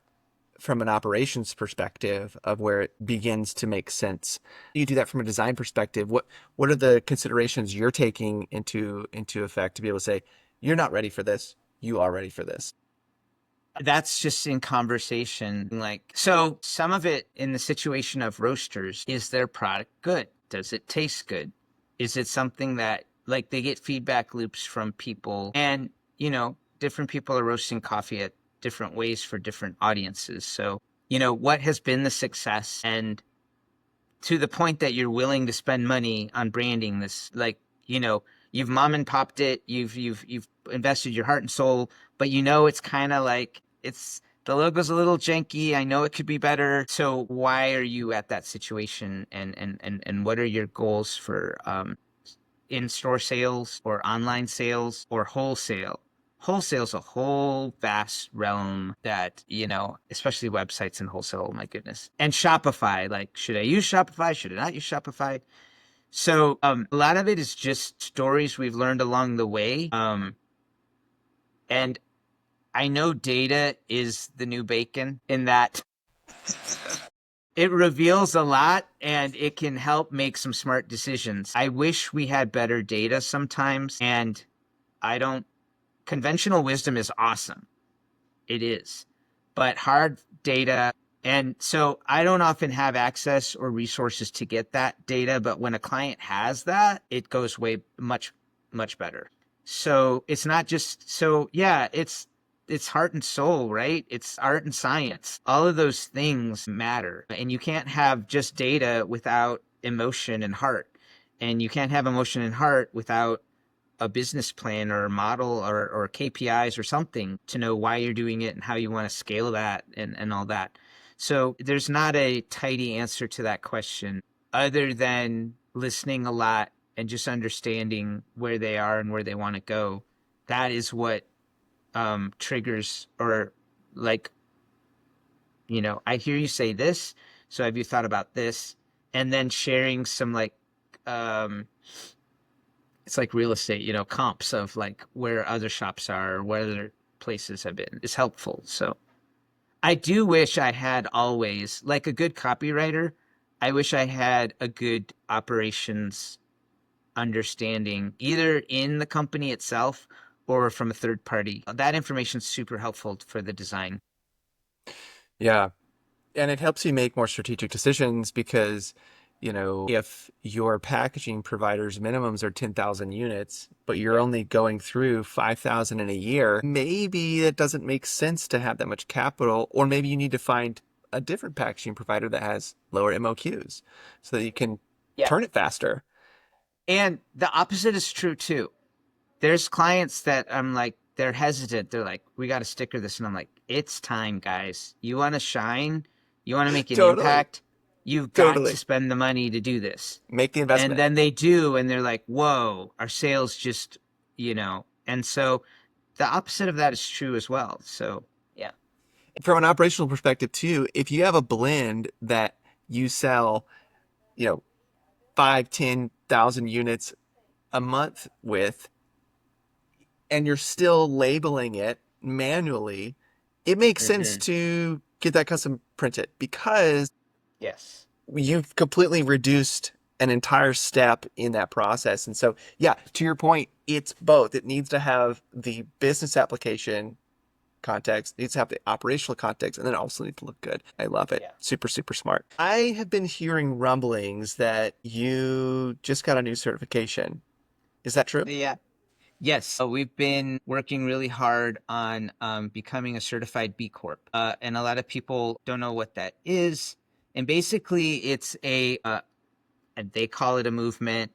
Speaker 2: from an operations perspective of where it begins to make sense. You do that from a design perspective. What are the considerations you're taking into effect to be able to say, you're not ready for this, you are ready for this?
Speaker 3: That's just in conversation. Like, so some of it in the situation of roasters, is their product good? Does it taste good? Is it something that, like, they get feedback loops from people, and, different people are roasting coffee at different ways for different audiences. So, what has been the success, and to the point that you're willing to spend money on branding this, like, you've mom and popped it, you've invested your heart and soul, but it's kind of like, the logo's a little janky. I know it could be better. So why are you at that situation? And what are your goals for in-store sales or online sales or wholesale? Wholesale's a whole vast realm that, especially websites and wholesale, oh my goodness. And Shopify, like, should I use Shopify? Should I not use Shopify? So a lot of it is just stories we've learned along the way. And I know data is the new bacon in that it reveals a lot and it can help make some smart decisions. I wish we had better data sometimes, and conventional wisdom is awesome. It is. But hard data, and so I don't often have access or resources to get that data, but when a client has that, it goes way much, much better. So it's not just, so yeah, it's heart and soul, right? It's art and science. All of those things matter. And you can't have just data without emotion and heart. And you can't have emotion and heart without a business plan or a model or KPIs or something to know why you're doing it and how you want to scale that and all that. So there's not a tidy answer to that question other than listening a lot and just understanding where they are and where they want to go. That is what triggers, or like, I hear you say this, so have you thought about this? And then sharing some, like, it's like real estate, comps of like where other shops are or where other places have been is helpful. So I do wish I had always, like a good copywriter, I wish I had a good operations understanding either in the company itself or from a third party. That information is super helpful for the design.
Speaker 2: Yeah. And it helps you make more strategic decisions because, if your packaging provider's minimums are 10,000 units, but you're only going through 5,000 in a year, maybe it doesn't make sense to have that much capital, or maybe you need to find a different packaging provider that has lower MOQs so that you can turn it faster.
Speaker 3: And the opposite is true too. There's clients that I'm like, they're hesitant. They're like, we got to sticker this. And I'm like, it's time, guys. You want to shine? You want to make an impact? You've got to spend the money to do this.
Speaker 2: Make the investment.
Speaker 3: And then they do. And they're like, whoa, our sales just, And so the opposite of that is true as well. So, yeah.
Speaker 2: From an operational perspective too, if you have a blend that you sell, 5, 10,000 units a month with, and you're still labeling it manually, it makes sense to get that custom printed because you've completely reduced an entire step in that process. And so, yeah, to your point, it's both. It needs to have the business application context, it needs to have the operational context, and then also need to look good. I love it. Yeah. Super, super smart. I have been hearing rumblings that you just got a new certification. Is that true?
Speaker 3: Yeah. Yes. So we've been working really hard on becoming a certified B Corp. And a lot of people don't know what that is. And basically it's they call it a movement,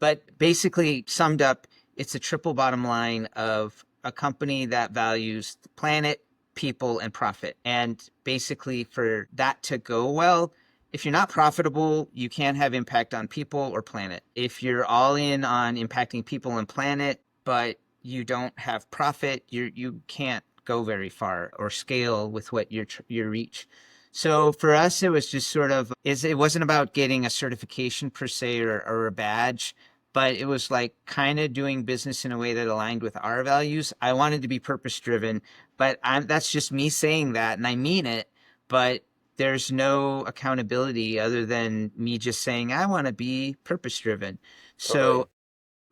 Speaker 3: but basically summed up, it's a triple bottom line of a company that values the planet, people, and profit. And basically for that to go well, if you're not profitable, you can't have impact on people or planet. If you're all in on impacting people and planet, but you don't have profit, you can't go very far or scale with what your reach. So for us, it was just sort of, it wasn't about getting a certification per se or a badge, but it was like kind of doing business in a way that aligned with our values. I wanted to be purpose driven, but that's just me saying that, and I mean it, but there's no accountability other than me just saying, I want to be purpose driven. So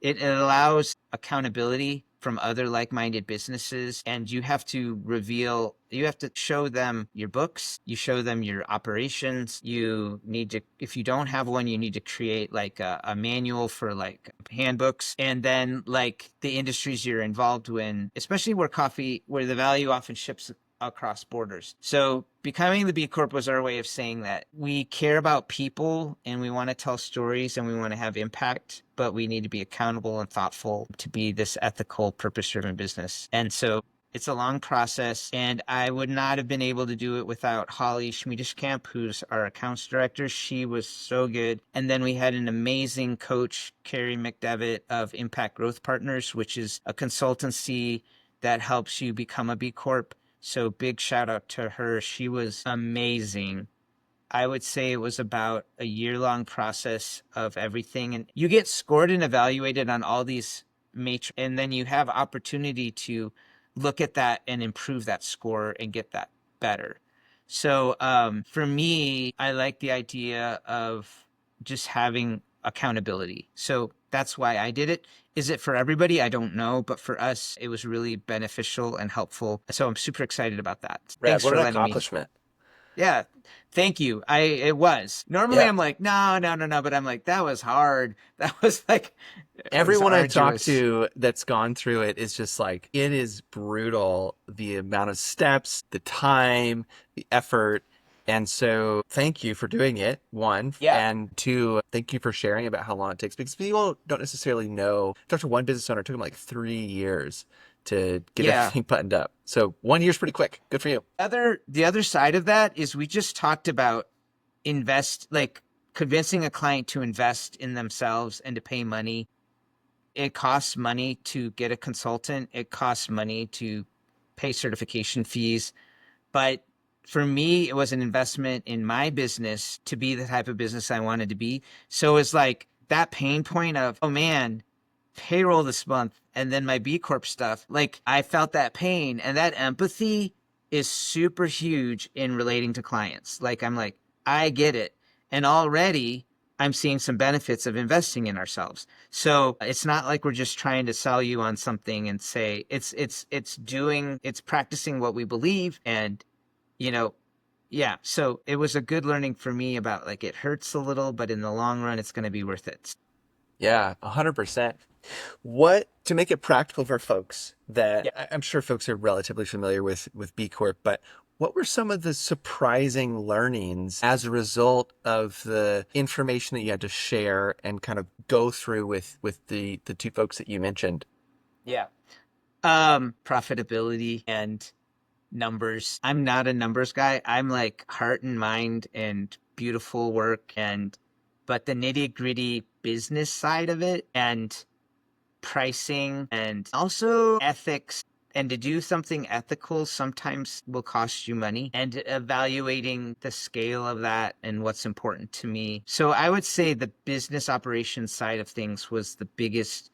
Speaker 3: it allows accountability from other like-minded businesses, and you have to show them your books, you show them your operations. You need to, if you don't have one, you need to create like a manual for like handbooks, and then like the industries you're involved in, especially where the value often ships across borders. So becoming the B Corp was our way of saying that we care about people and we want to tell stories and we want to have impact, but we need to be accountable and thoughtful to be this ethical, purpose-driven business. And so it's a long process, and I would not have been able to do it without Holly Schmiediskamp, who's our accounts director. She was so good. And then we had an amazing coach, Carrie McDevitt of Impact Growth Partners, which is a consultancy that helps you become a B Corp. So big shout out to her. She was amazing. I would say it was about a year-long process of everything. And you get scored and evaluated on all these matrix, and then you have opportunity to look at that and improve that score and get that better. So for me, I like the idea of just having accountability. So that's why I did it. Is it for everybody? I don't know. But for us, it was really beneficial and helpful. So I'm super excited about that.
Speaker 2: Rad,
Speaker 3: Thanks
Speaker 2: what
Speaker 3: for
Speaker 2: an
Speaker 3: letting me.
Speaker 2: accomplishment.
Speaker 3: Yeah. Thank you. It was. Normally I'm like, no. But I'm like, that was hard. That was like,
Speaker 2: Everyone I talk
Speaker 3: arduous.
Speaker 2: to that's gone through it is just like, it is brutal. The amount of steps, the time, the effort. And so thank you for doing it, one.
Speaker 3: Yeah.
Speaker 2: And two, thank you for sharing about how long it takes, because people don't necessarily know. I talked to one business owner, it took him like 3 years to get everything buttoned up. So 1 year's pretty quick. Good for you.
Speaker 3: The other side of that is we just talked about convincing a client to invest in themselves and to pay money. It costs money to get a consultant. It costs money to pay certification fees. But for me, it was an investment in my business to be the type of business I wanted to be. So it's like that pain point of, oh man, payroll this month and then my B Corp stuff. Like I felt that pain, and that empathy is super huge in relating to clients. Like I'm like, I get it. And already I'm seeing some benefits of investing in ourselves. So it's not like we're just trying to sell you on something and say it's practicing what we believe. And yeah. So it was a good learning for me about like, it hurts a little, but in the long run, it's going to be worth it.
Speaker 2: Yeah, 100%. What, to make it practical for folks that I'm sure folks are relatively familiar with B Corp, but what were some of the surprising learnings as a result of the information that you had to share and kind of go through with the two folks that you mentioned?
Speaker 3: Yeah. Profitability and numbers. I'm not a numbers guy. I'm like heart and mind and beautiful work, but the nitty gritty business side of it and pricing and also ethics, and to do something ethical sometimes will cost you money, and evaluating the scale of that and what's important to me. So I would say the business operations side of things was the biggest.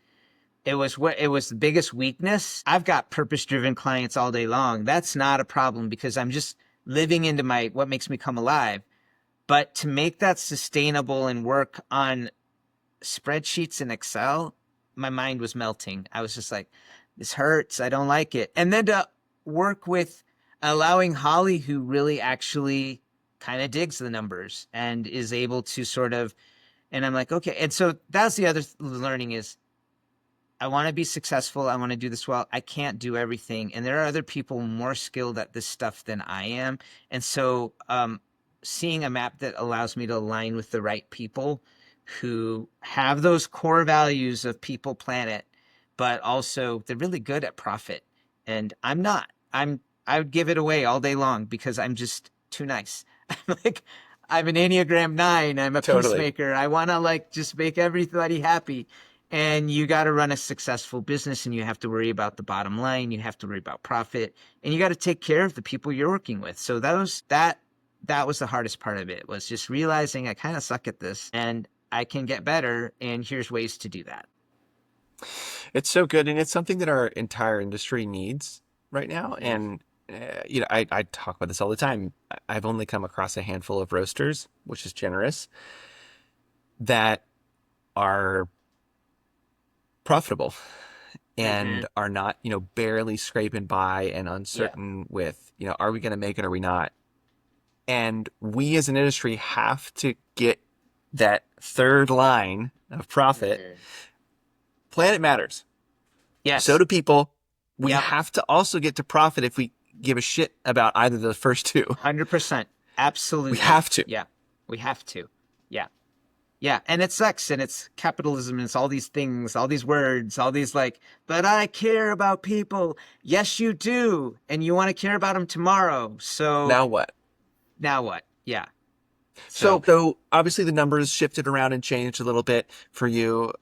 Speaker 3: It was the biggest weakness. I've got purpose-driven clients all day long. That's not a problem because I'm just living into what makes me come alive. But to make that sustainable and work on spreadsheets in Excel, my mind was melting. I was just like, this hurts. I don't like it. And then to work with allowing Holly, who really actually kind of digs the numbers and is able to and I'm like, okay. And so that's the other learning is, I want to be successful. I want to do this well. I can't do everything. And there are other people more skilled at this stuff than I am. And so seeing a map that allows me to align with the right people who have those core values of people, planet, but also they're really good at profit. And I'm not. I would give it away all day long because I'm just too nice. I'm an Enneagram 9. I'm a peacemaker. I want to just make everybody happy. And you got to run a successful business, and you have to worry about the bottom line. You have to worry about profit, and you got to take care of the people you're working with. So that was the hardest part of it, was just realizing I kind of suck at this and I can get better. And here's ways to do that.
Speaker 2: It's so good, and it's something that our entire industry needs right now. And I talk about this all the time. I've only come across a handful of roasters, which is generous, that are profitable and are not, barely scraping by and uncertain with, are we going to make it or are we not? And we as an industry have to get that third line of profit. Planet matters.
Speaker 3: Yes.
Speaker 2: So do people. We have to also get to profit if we give a shit about either of the first two.
Speaker 3: 100%. Absolutely.
Speaker 2: We have to.
Speaker 3: Yeah. We have to. Yeah. Yeah. And it sucks. And it's capitalism. And it's all these things, all these words, all these but I care about people. Yes, you do. And you want to care about them tomorrow. So
Speaker 2: now what?
Speaker 3: Yeah.
Speaker 2: So obviously the numbers shifted around and changed a little bit for you.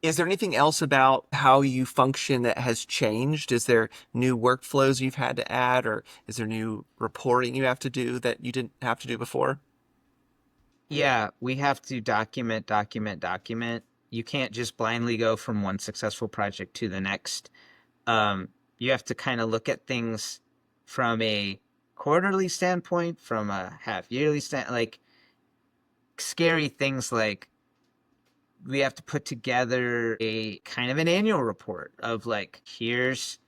Speaker 2: Is there anything else about how you function that has changed? Is there new workflows you've had to add, or is there new reporting you have to do that you didn't have to do before?
Speaker 3: Yeah, we have to document. You can't just blindly go from one successful project to the next. You have to kind of look at things from a quarterly standpoint, from a half yearly standpoint, scary things like we have to put together a kind of an annual report of here's,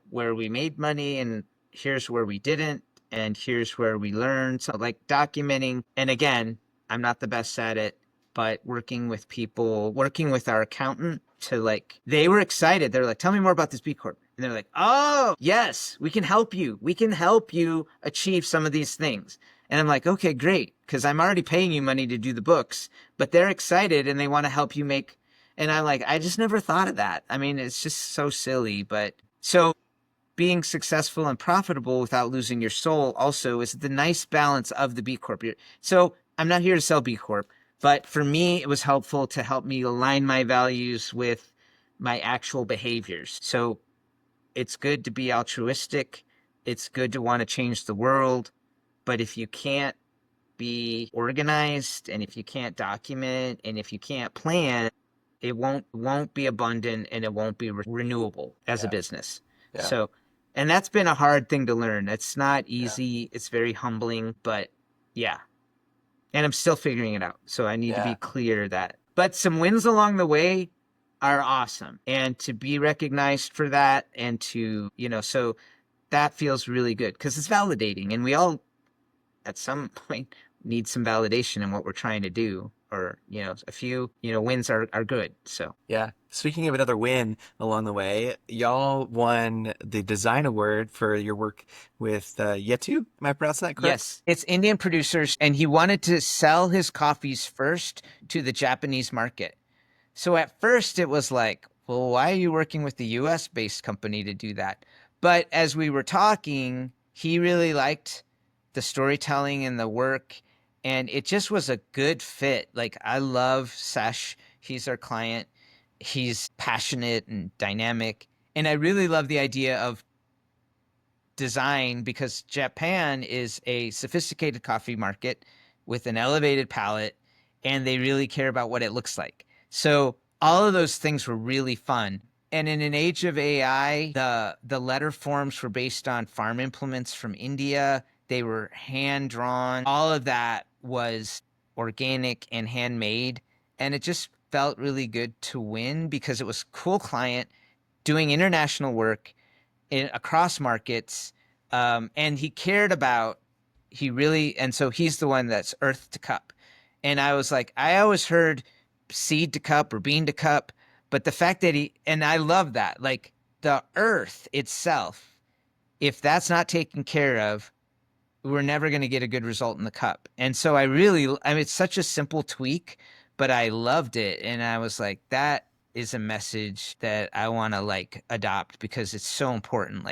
Speaker 3: where we made money and here's where we didn't. And here's where we learned. So documenting. And again, I'm not the best at it, but working with people, working with our accountant to they were excited. They're like, tell me more about this B Corp. And they're like, oh, yes, we can help you. We can help you achieve some of these things. And I'm like, okay, great. Because I'm already paying you money to do the books, but they're excited and they want to help you make. And I'm like, I just never thought of that. I mean, it's just so silly. But so being successful and profitable without losing your soul also is the nice balance of the B Corp. So I'm not here to sell B Corp, but for me, it was helpful to help me align my values with my actual behaviors. So it's good to be altruistic. It's good to want to change the world. But if you can't be organized, and if you can't document, and if you can't plan, it won't be abundant, and it won't be renewable as a business. Yeah. So, and that's been a hard thing to learn. It's not easy. Yeah. It's very humbling, but yeah. And I'm still figuring it out. So I need to be clear that. But some wins along the way are awesome. And to be recognized for that, and to, so that feels really good because it's validating. And we all, at some point, need some validation in what we're trying to do. Or, a few, wins are good. So,
Speaker 2: yeah. Speaking of another win along the way, y'all won the design award for your work with Yetu. Am I pronouncing that correct?
Speaker 3: Yes. It's Indian producers, and he wanted to sell his coffees first to the Japanese market. So at first it was like, well, why are you working with the US based company to do that? But as we were talking, he really liked the storytelling and the work. And it just was a good fit. I love Sesh. He's our client. He's passionate and dynamic. And I really love the idea of design because Japan is a sophisticated coffee market with an elevated palate, and they really care about what it looks like. So all of those things were really fun. And in an age of AI, the letter forms were based on farm implements from India. They were hand-drawn. All of that was organic and handmade. And it just felt really good to win because it was a cool client doing international work across markets. And he cared about, and so he's the one that's earth to cup. And I was like, I always heard seed to cup or bean to cup, but the fact that and I love that, the earth itself, if that's not taken care of, we're never going to get a good result in the cup. And so it's such a simple tweak, but I loved it. And I was like, that is a message that I want to adopt because it's so important.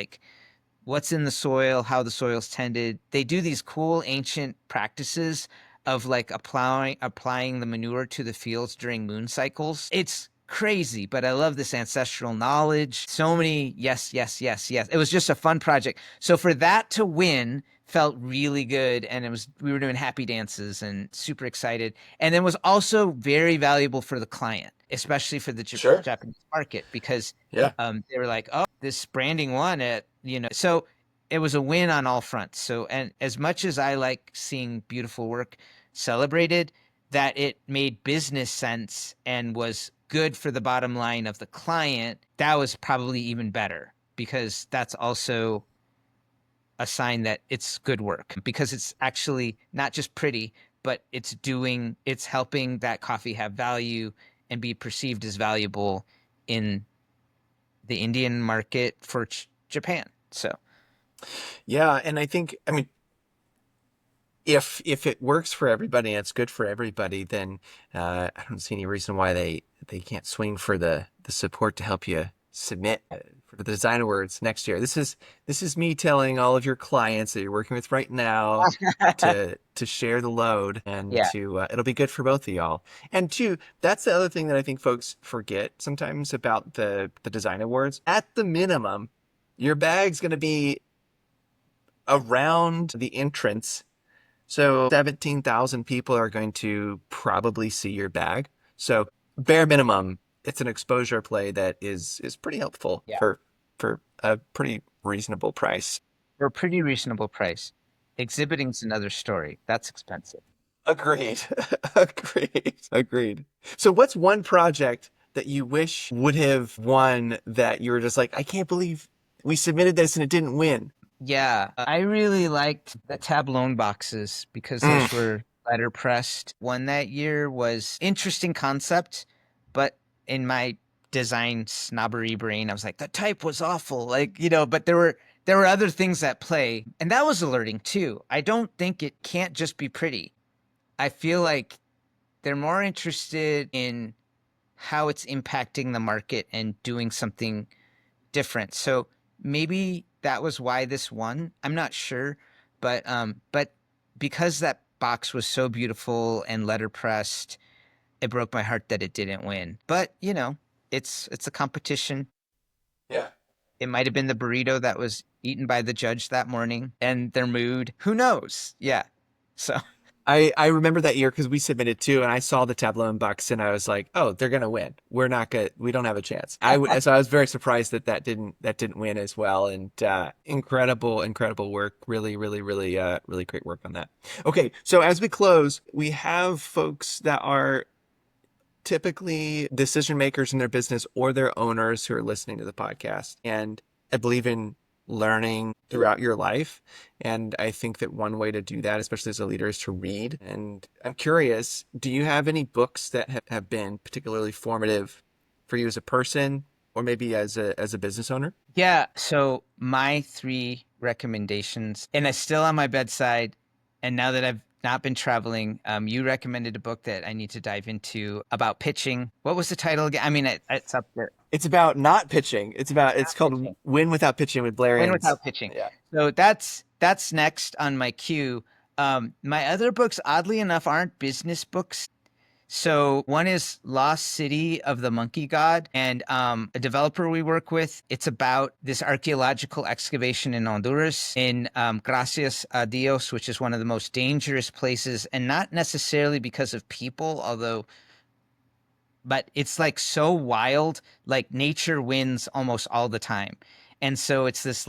Speaker 3: What's in the soil, how the soil's tended. They do these cool ancient practices of like applying the manure to the fields during moon cycles. It's crazy, but I love this ancestral knowledge. So many yes, yes, yes, yes. It was just a fun project. So for that to win felt really good, and we were doing happy dances and super excited. And then was also very valuable for the client, especially for the
Speaker 2: Sure.
Speaker 3: Japanese market, because
Speaker 2: Yeah.
Speaker 3: they were like, oh, this branding won it, So it was a win on all fronts. So, and as much as I like seeing beautiful work celebrated, that it made business sense and was good for the bottom line of the client, that was probably even better, because that's also a sign that it's good work, because it's actually not just pretty, but it's helping that coffee have value and be perceived as valuable in the Indian market for Japan. So
Speaker 2: Yeah, and I mean, if it works for everybody and it's good for everybody, then I don't see any reason why they can't swing for the support to help you submit for the design awards next year. This is me telling all of your clients that you're working with right now to share the load, and
Speaker 3: yeah,
Speaker 2: to it'll be good for both of y'all. And two, that's the other thing that I think folks forget sometimes about the design awards. At the minimum, your bag's going to be around the entrance, so 17,000 people are going to probably see your bag. So bare minimum, it's an exposure play that is pretty helpful
Speaker 3: yeah,
Speaker 2: for a pretty reasonable price.
Speaker 3: for a pretty reasonable price. Exhibiting's another story. That's expensive.
Speaker 2: Agreed. Agreed. So what's one project that you wish would have won that you were just like, I can't believe we submitted this and it didn't win?
Speaker 3: Yeah, I really liked the tabloon boxes because
Speaker 2: Mm.
Speaker 3: those were letterpressed. One that year was interesting concept, but in my design snobbery brain, I was like, the type was awful. Like, but there were other things at play, and that was alerting too. I don't think it can't just be pretty. I feel like they're more interested in how it's impacting the market and doing something different. So maybe that was why this won. I'm not sure, but because that box was so beautiful and letterpressed, it broke my heart that it didn't win. But it's a competition.
Speaker 2: Yeah.
Speaker 3: It might have been the burrito that was eaten by the judge that morning and their mood. Who knows? Yeah. So
Speaker 2: I remember that year because we submitted too, and I saw the tableau in Bucks, and I was like, "Oh, they're gonna win. We're not good. We don't have a chance." So I was very surprised that didn't win as well. And incredible work. Really, really, really, really great work on that. Okay, so as we close, we have folks that are typically decision makers in their business or their owners who are listening to the podcast. And I believe in learning throughout your life. And I think that one way to do that, especially as a leader, is to read. And I'm curious, do you have any books that have been particularly formative for you as a person or maybe as a business owner?
Speaker 3: yeah. So my three recommendations, and it's still on my bedside. And now that I've not been traveling, you recommended a book that I need to dive into about pitching. What was the title again? I mean, it's up there.
Speaker 2: It's about not pitching. It's called
Speaker 3: Pitching.
Speaker 2: Win Without Pitching with Blair
Speaker 3: Win
Speaker 2: Inns.
Speaker 3: without pitching.
Speaker 2: Yeah.
Speaker 3: So that's next on my queue. My other books, oddly enough, aren't business books. So one is Lost City of the Monkey God, and a developer we work with. It's about this archaeological excavation in Honduras, in Gracias a Dios, which is one of the most dangerous places, and not necessarily because of people, but it's like so wild, like nature wins almost all the time. And so it's this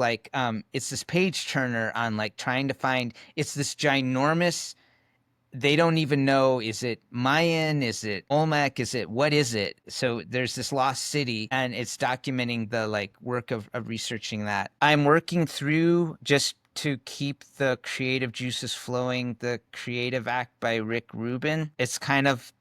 Speaker 3: page turner on like trying to find, it's this ginormous, they don't even know, is it Mayan, is it Olmec, what is it? So there's this lost city, and it's documenting the like work of researching that. I'm working through, just to keep the creative juices flowing, the Creative Act by Rick Rubin. It's kind of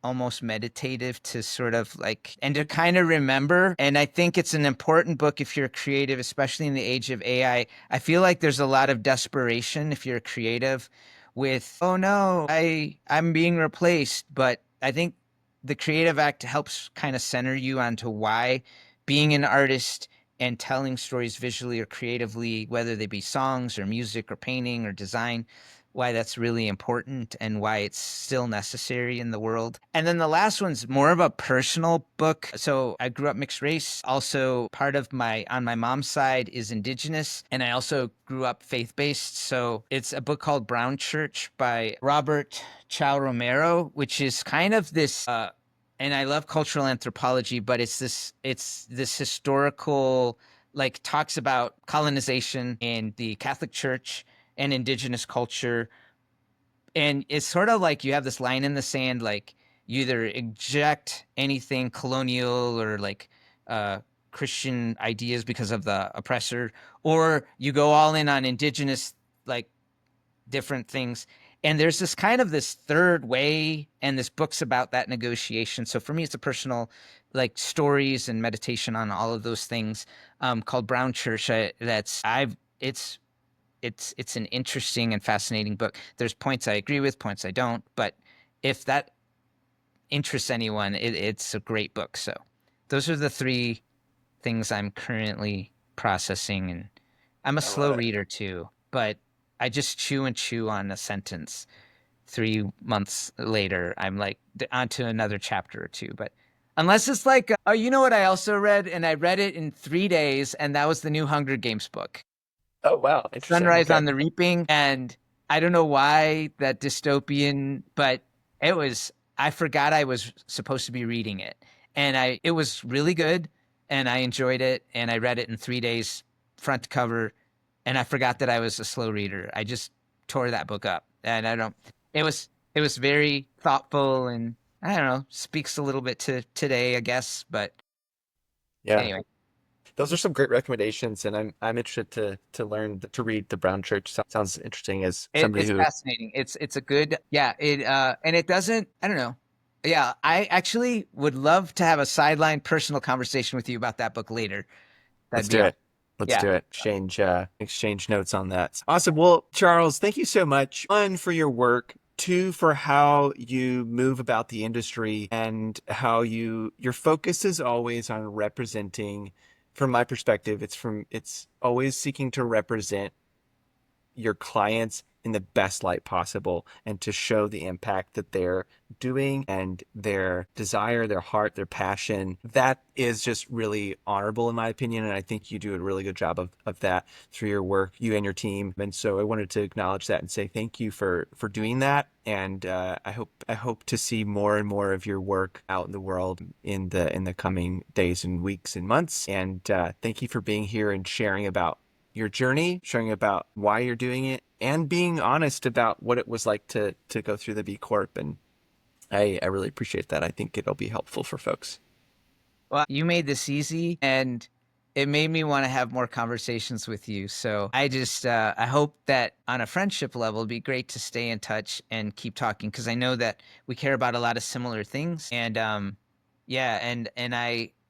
Speaker 3: almost meditative to sort of like, and to kind of remember. And I think it's an important book if you're creative, especially in the age of AI. I feel like there's a lot of desperation if you're creative with, oh no, I'm being replaced. But I think the Creative Act helps kind of center you onto why being an artist and telling stories visually or creatively, whether they be songs or music or painting or design, why that's really important and why it's still necessary in the world. And then the last one's more of a personal book. So I grew up mixed race. Also, part of on my mom's side is indigenous. And I also grew up faith-based. So it's a book called Brown Church by Robert Chow Romero, which is kind of this, and I love cultural anthropology, but it's this historical, like talks about colonization in the Catholic Church and indigenous culture. And it's sort of like you have this line in the sand, like you either eject anything colonial or like Christian ideas because of the oppressor, or you go all in on indigenous, like different things. And there's this kind of this third way, and this book's about that negotiation. So for me, it's a personal, like stories and meditation on all of those things, called Brown Church. It's an interesting and fascinating book. There's points I agree with, points I don't, but if that interests anyone, it's a great book. So those are the three things I'm currently processing. And I'm a slow reader too, but I just chew and chew on a sentence. 3 months later, I'm like on to another chapter or two. But unless it's like, oh, you know what I also read? And I read it in 3 days, and that was the new Hunger Games book.
Speaker 2: Oh, wow.
Speaker 3: Sunrise on the Reaping. And I don't know why that dystopian, but I forgot I was supposed to be reading it. And it was really good, and I enjoyed it, and I read it in 3 days, front to cover, and I forgot that I was a slow reader. I just tore that book up. And it was very thoughtful, and I don't know, speaks a little bit to today, I guess. But
Speaker 2: yeah.
Speaker 3: Anyway.
Speaker 2: Those are some great recommendations, and I'm interested to learn to read the Brown Church. Sounds interesting as somebody
Speaker 3: it's fascinating. It's a good, yeah. And it doesn't, I don't know. Yeah, I actually would love to have a sideline personal conversation with you about that book later.
Speaker 2: Let's do it. Let's do it. Exchange notes on that. Awesome. Well, Charles, thank you so much. 1, for your work. 2, for how you move about the industry, and how your focus is always on representing. From my perspective, it's always seeking to represent your clients in the best light possible, and to show the impact that they're doing, and their desire, their heart, their passion. That is just really honorable in my opinion. And I think you do a really good job of that through your work, you and your team. And so I wanted to acknowledge that and say thank you for doing that. And I hope to see more and more of your work out in the world in the coming days and weeks and months. And thank you for being here and sharing about your journey, sharing about why you're doing it, and being honest about what it was like to go through the B Corp. And I really appreciate that. I think it'll be helpful for folks.
Speaker 3: Well, you made this easy, and it made me want to have more conversations with you. So I just, I hope that on a friendship level, it'd be great to stay in touch and keep talking, because I know that we care about a lot of similar things. And and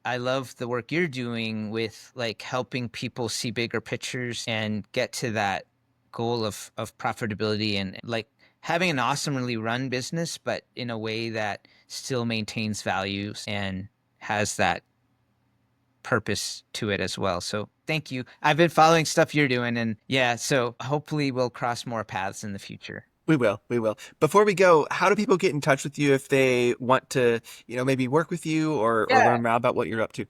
Speaker 3: I love the work you're doing with like helping people see bigger pictures and get to that goal of profitability, and like having an awesomely run business, but in a way that still maintains values and has that purpose to it as well. So thank you. I've been following stuff you're doing, and so hopefully we'll cross more paths in the future.
Speaker 2: We will. Before we go, how do people get in touch with you if they want to, maybe work with you or learn more about what you're up to?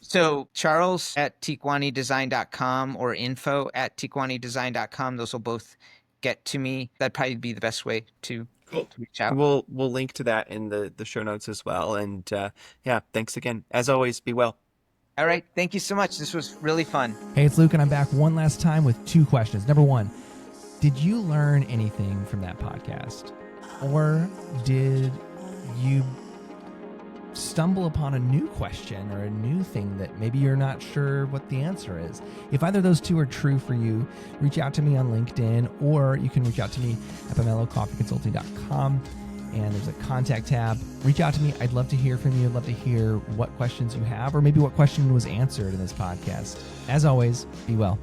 Speaker 3: So Charles at tekwanidesign.com or info@tekwanidesign.com. Those will both get to me. That'd probably be the best way to reach out.
Speaker 2: We'll link to that in the show notes as well. And thanks again. As always, be well.
Speaker 3: All right. Thank you so much. This was really fun.
Speaker 1: Hey, it's Luke, and I'm back one last time with 2 questions. Number 1, did you learn anything from that podcast? Or did you stumble upon a new question or a new thing that maybe you're not sure what the answer is? If either of those 2 are true for you, reach out to me on LinkedIn, or you can reach out to me at pomelocoffeeconsulting.com, and there's a contact tab. Reach out to me. I'd love to hear from you. I'd love to hear what questions you have, or maybe what question was answered in this podcast. As always, be well.